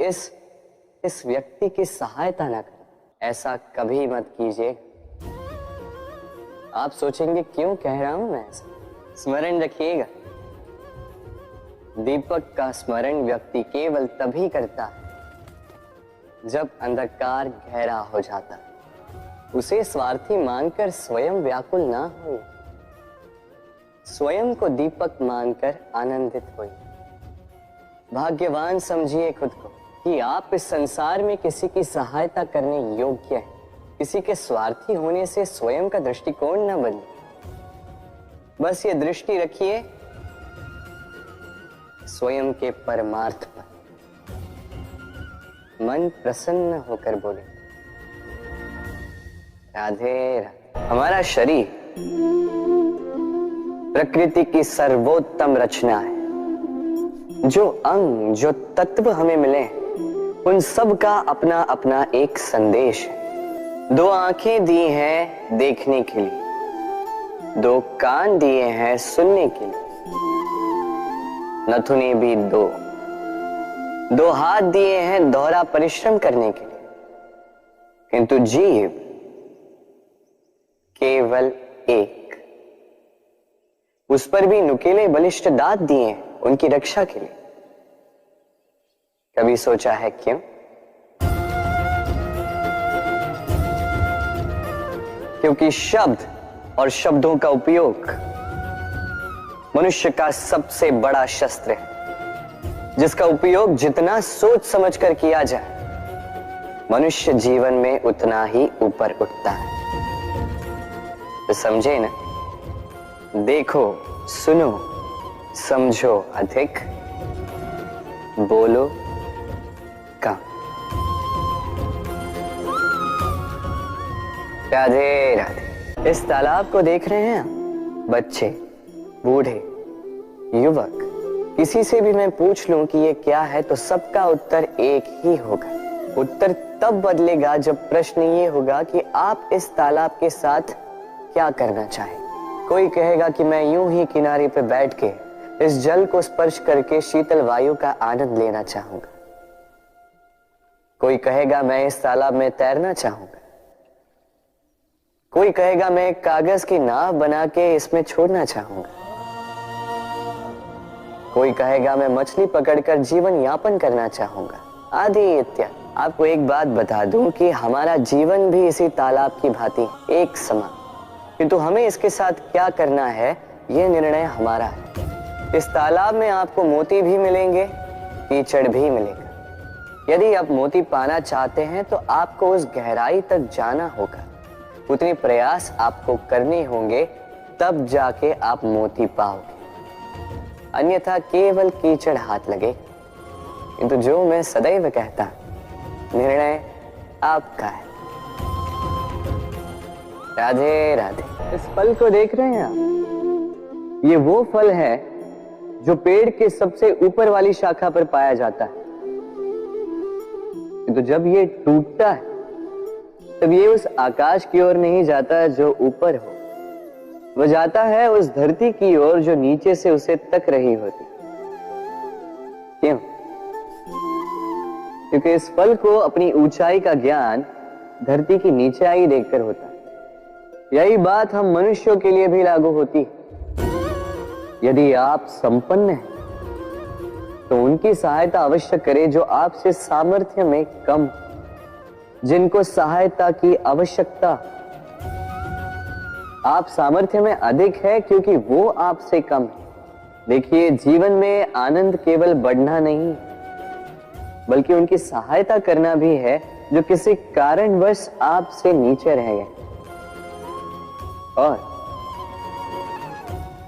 इस व्यक्ति की सहायता ना करें। ऐसा कभी मत कीजिए। आप सोचेंगे क्यों कह रहा हूं मैं ऐसा? स्मरण रखिएगा, दीपक का स्मरण व्यक्ति केवल तभी करता है जब अंधकार गहरा हो जाता है। उसे स्वार्थी मानकर स्वयं व्याकुल ना हो, स्वयं को दीपक मानकर आनंदित होइए। भाग्यवान समझिए खुद को कि आप इस संसार में किसी की सहायता करने योग्य हैं। किसी के स्वार्थी होने से स्वयं का दृष्टिकोण न बदले। बस ये दृष्टि रखिए स्वयं के परमार्थ पर। मन प्रसन्न होकर बोले राधे राधे। हमारा शरीर प्रकृति की सर्वोत्तम रचना है। जो अंग, जो तत्व हमें मिले, उन सब का अपना अपना एक संदेश है। 2 आंखें दी हैं देखने के लिए, 2 कान दिए हैं सुनने के लिए, नथुने भी 2 हाथ दिए हैं दोहरा परिश्रम करने के लिए, किंतु जीव केवल एक। उस पर भी नुकीले बलिष्ठ दांत दिए हैं उनकी रक्षा के लिए। कभी सोचा है क्यों? क्योंकि शब्द और शब्दों का उपयोग मनुष्य का सबसे बड़ा शस्त्र है, जिसका उपयोग जितना सोच समझकर किया जाए, मनुष्य जीवन में उतना ही ऊपर उठता है। तो समझे ना? देखो, सुनो, समझो अधिक, बोलो कम। राधे राधे। इस तालाब को देख रहे हैं? बच्चे, बूढ़े, युवक, किसी से भी मैं पूछ लूं कि ये क्या है तो सबका उत्तर एक ही होगा। उत्तर तब बदलेगा जब प्रश्न ये होगा कि आप इस तालाब के साथ क्या करना चाहें। कोई कहेगा कि मैं यूं ही किनारे पे बैठ के इस जल को स्पर्श करके शीतल वायु का आनंद लेना चाहूंगा। कोई कहेगा मैं इस तालाब में तैरना चाहूंगा। कोई कहेगा मैं एक कागज की नाव बना के इसमें छोड़ना चाहूंगा। कोई कहेगा मैं मछली पकड़कर जीवन यापन करना चाहूंगा, आदि इत्यादि। आपको एक बात बता दूं कि हमारा जीवन भी इसी तालाब की भांति एक समान, किंतु हमें इसके साथ क्या करना है यह निर्णय हमारा है। इस तालाब में आपको मोती भी मिलेंगे, कीचड़ भी मिलेगा। यदि आप मोती पाना चाहते हैं तो आपको उस गहराई तक जाना होगा, उतने प्रयास आपको करने होंगे, तब जाके आप मोती पाओगे। अन्यथा केवल कीचड़ हाथ लगे। किंतु जो मैं सदैव कहता, निर्णय आपका है। राधे राधे। इस फल को देख रहे हैं आप? ये वो फल है जो पेड़ के सबसे ऊपर वाली शाखा पर पाया जाता है। तो जब ये टूटता है तब ये उस आकाश की ओर नहीं जाता जो ऊपर हो, वह जाता है उस धरती की ओर जो नीचे से उसे तक रही होती। क्यों? क्योंकि इस फल को अपनी ऊंचाई का ज्ञान धरती की नीचाई देखकर होता है। यही बात हम मनुष्यों के लिए भी लागू होती है। यदि आप संपन्न हैं तो उनकी सहायता अवश्य करें जो आपसे सामर्थ्य में कम, जिनको सहायता की आवश्यकता। आप सामर्थ्य में अधिक है क्योंकि वो आपसे कम है। देखिए, जीवन में आनंद केवल बढ़ना नहीं बल्कि उनकी सहायता करना भी है जो किसी कारणवश आपसे नीचे रह गए। और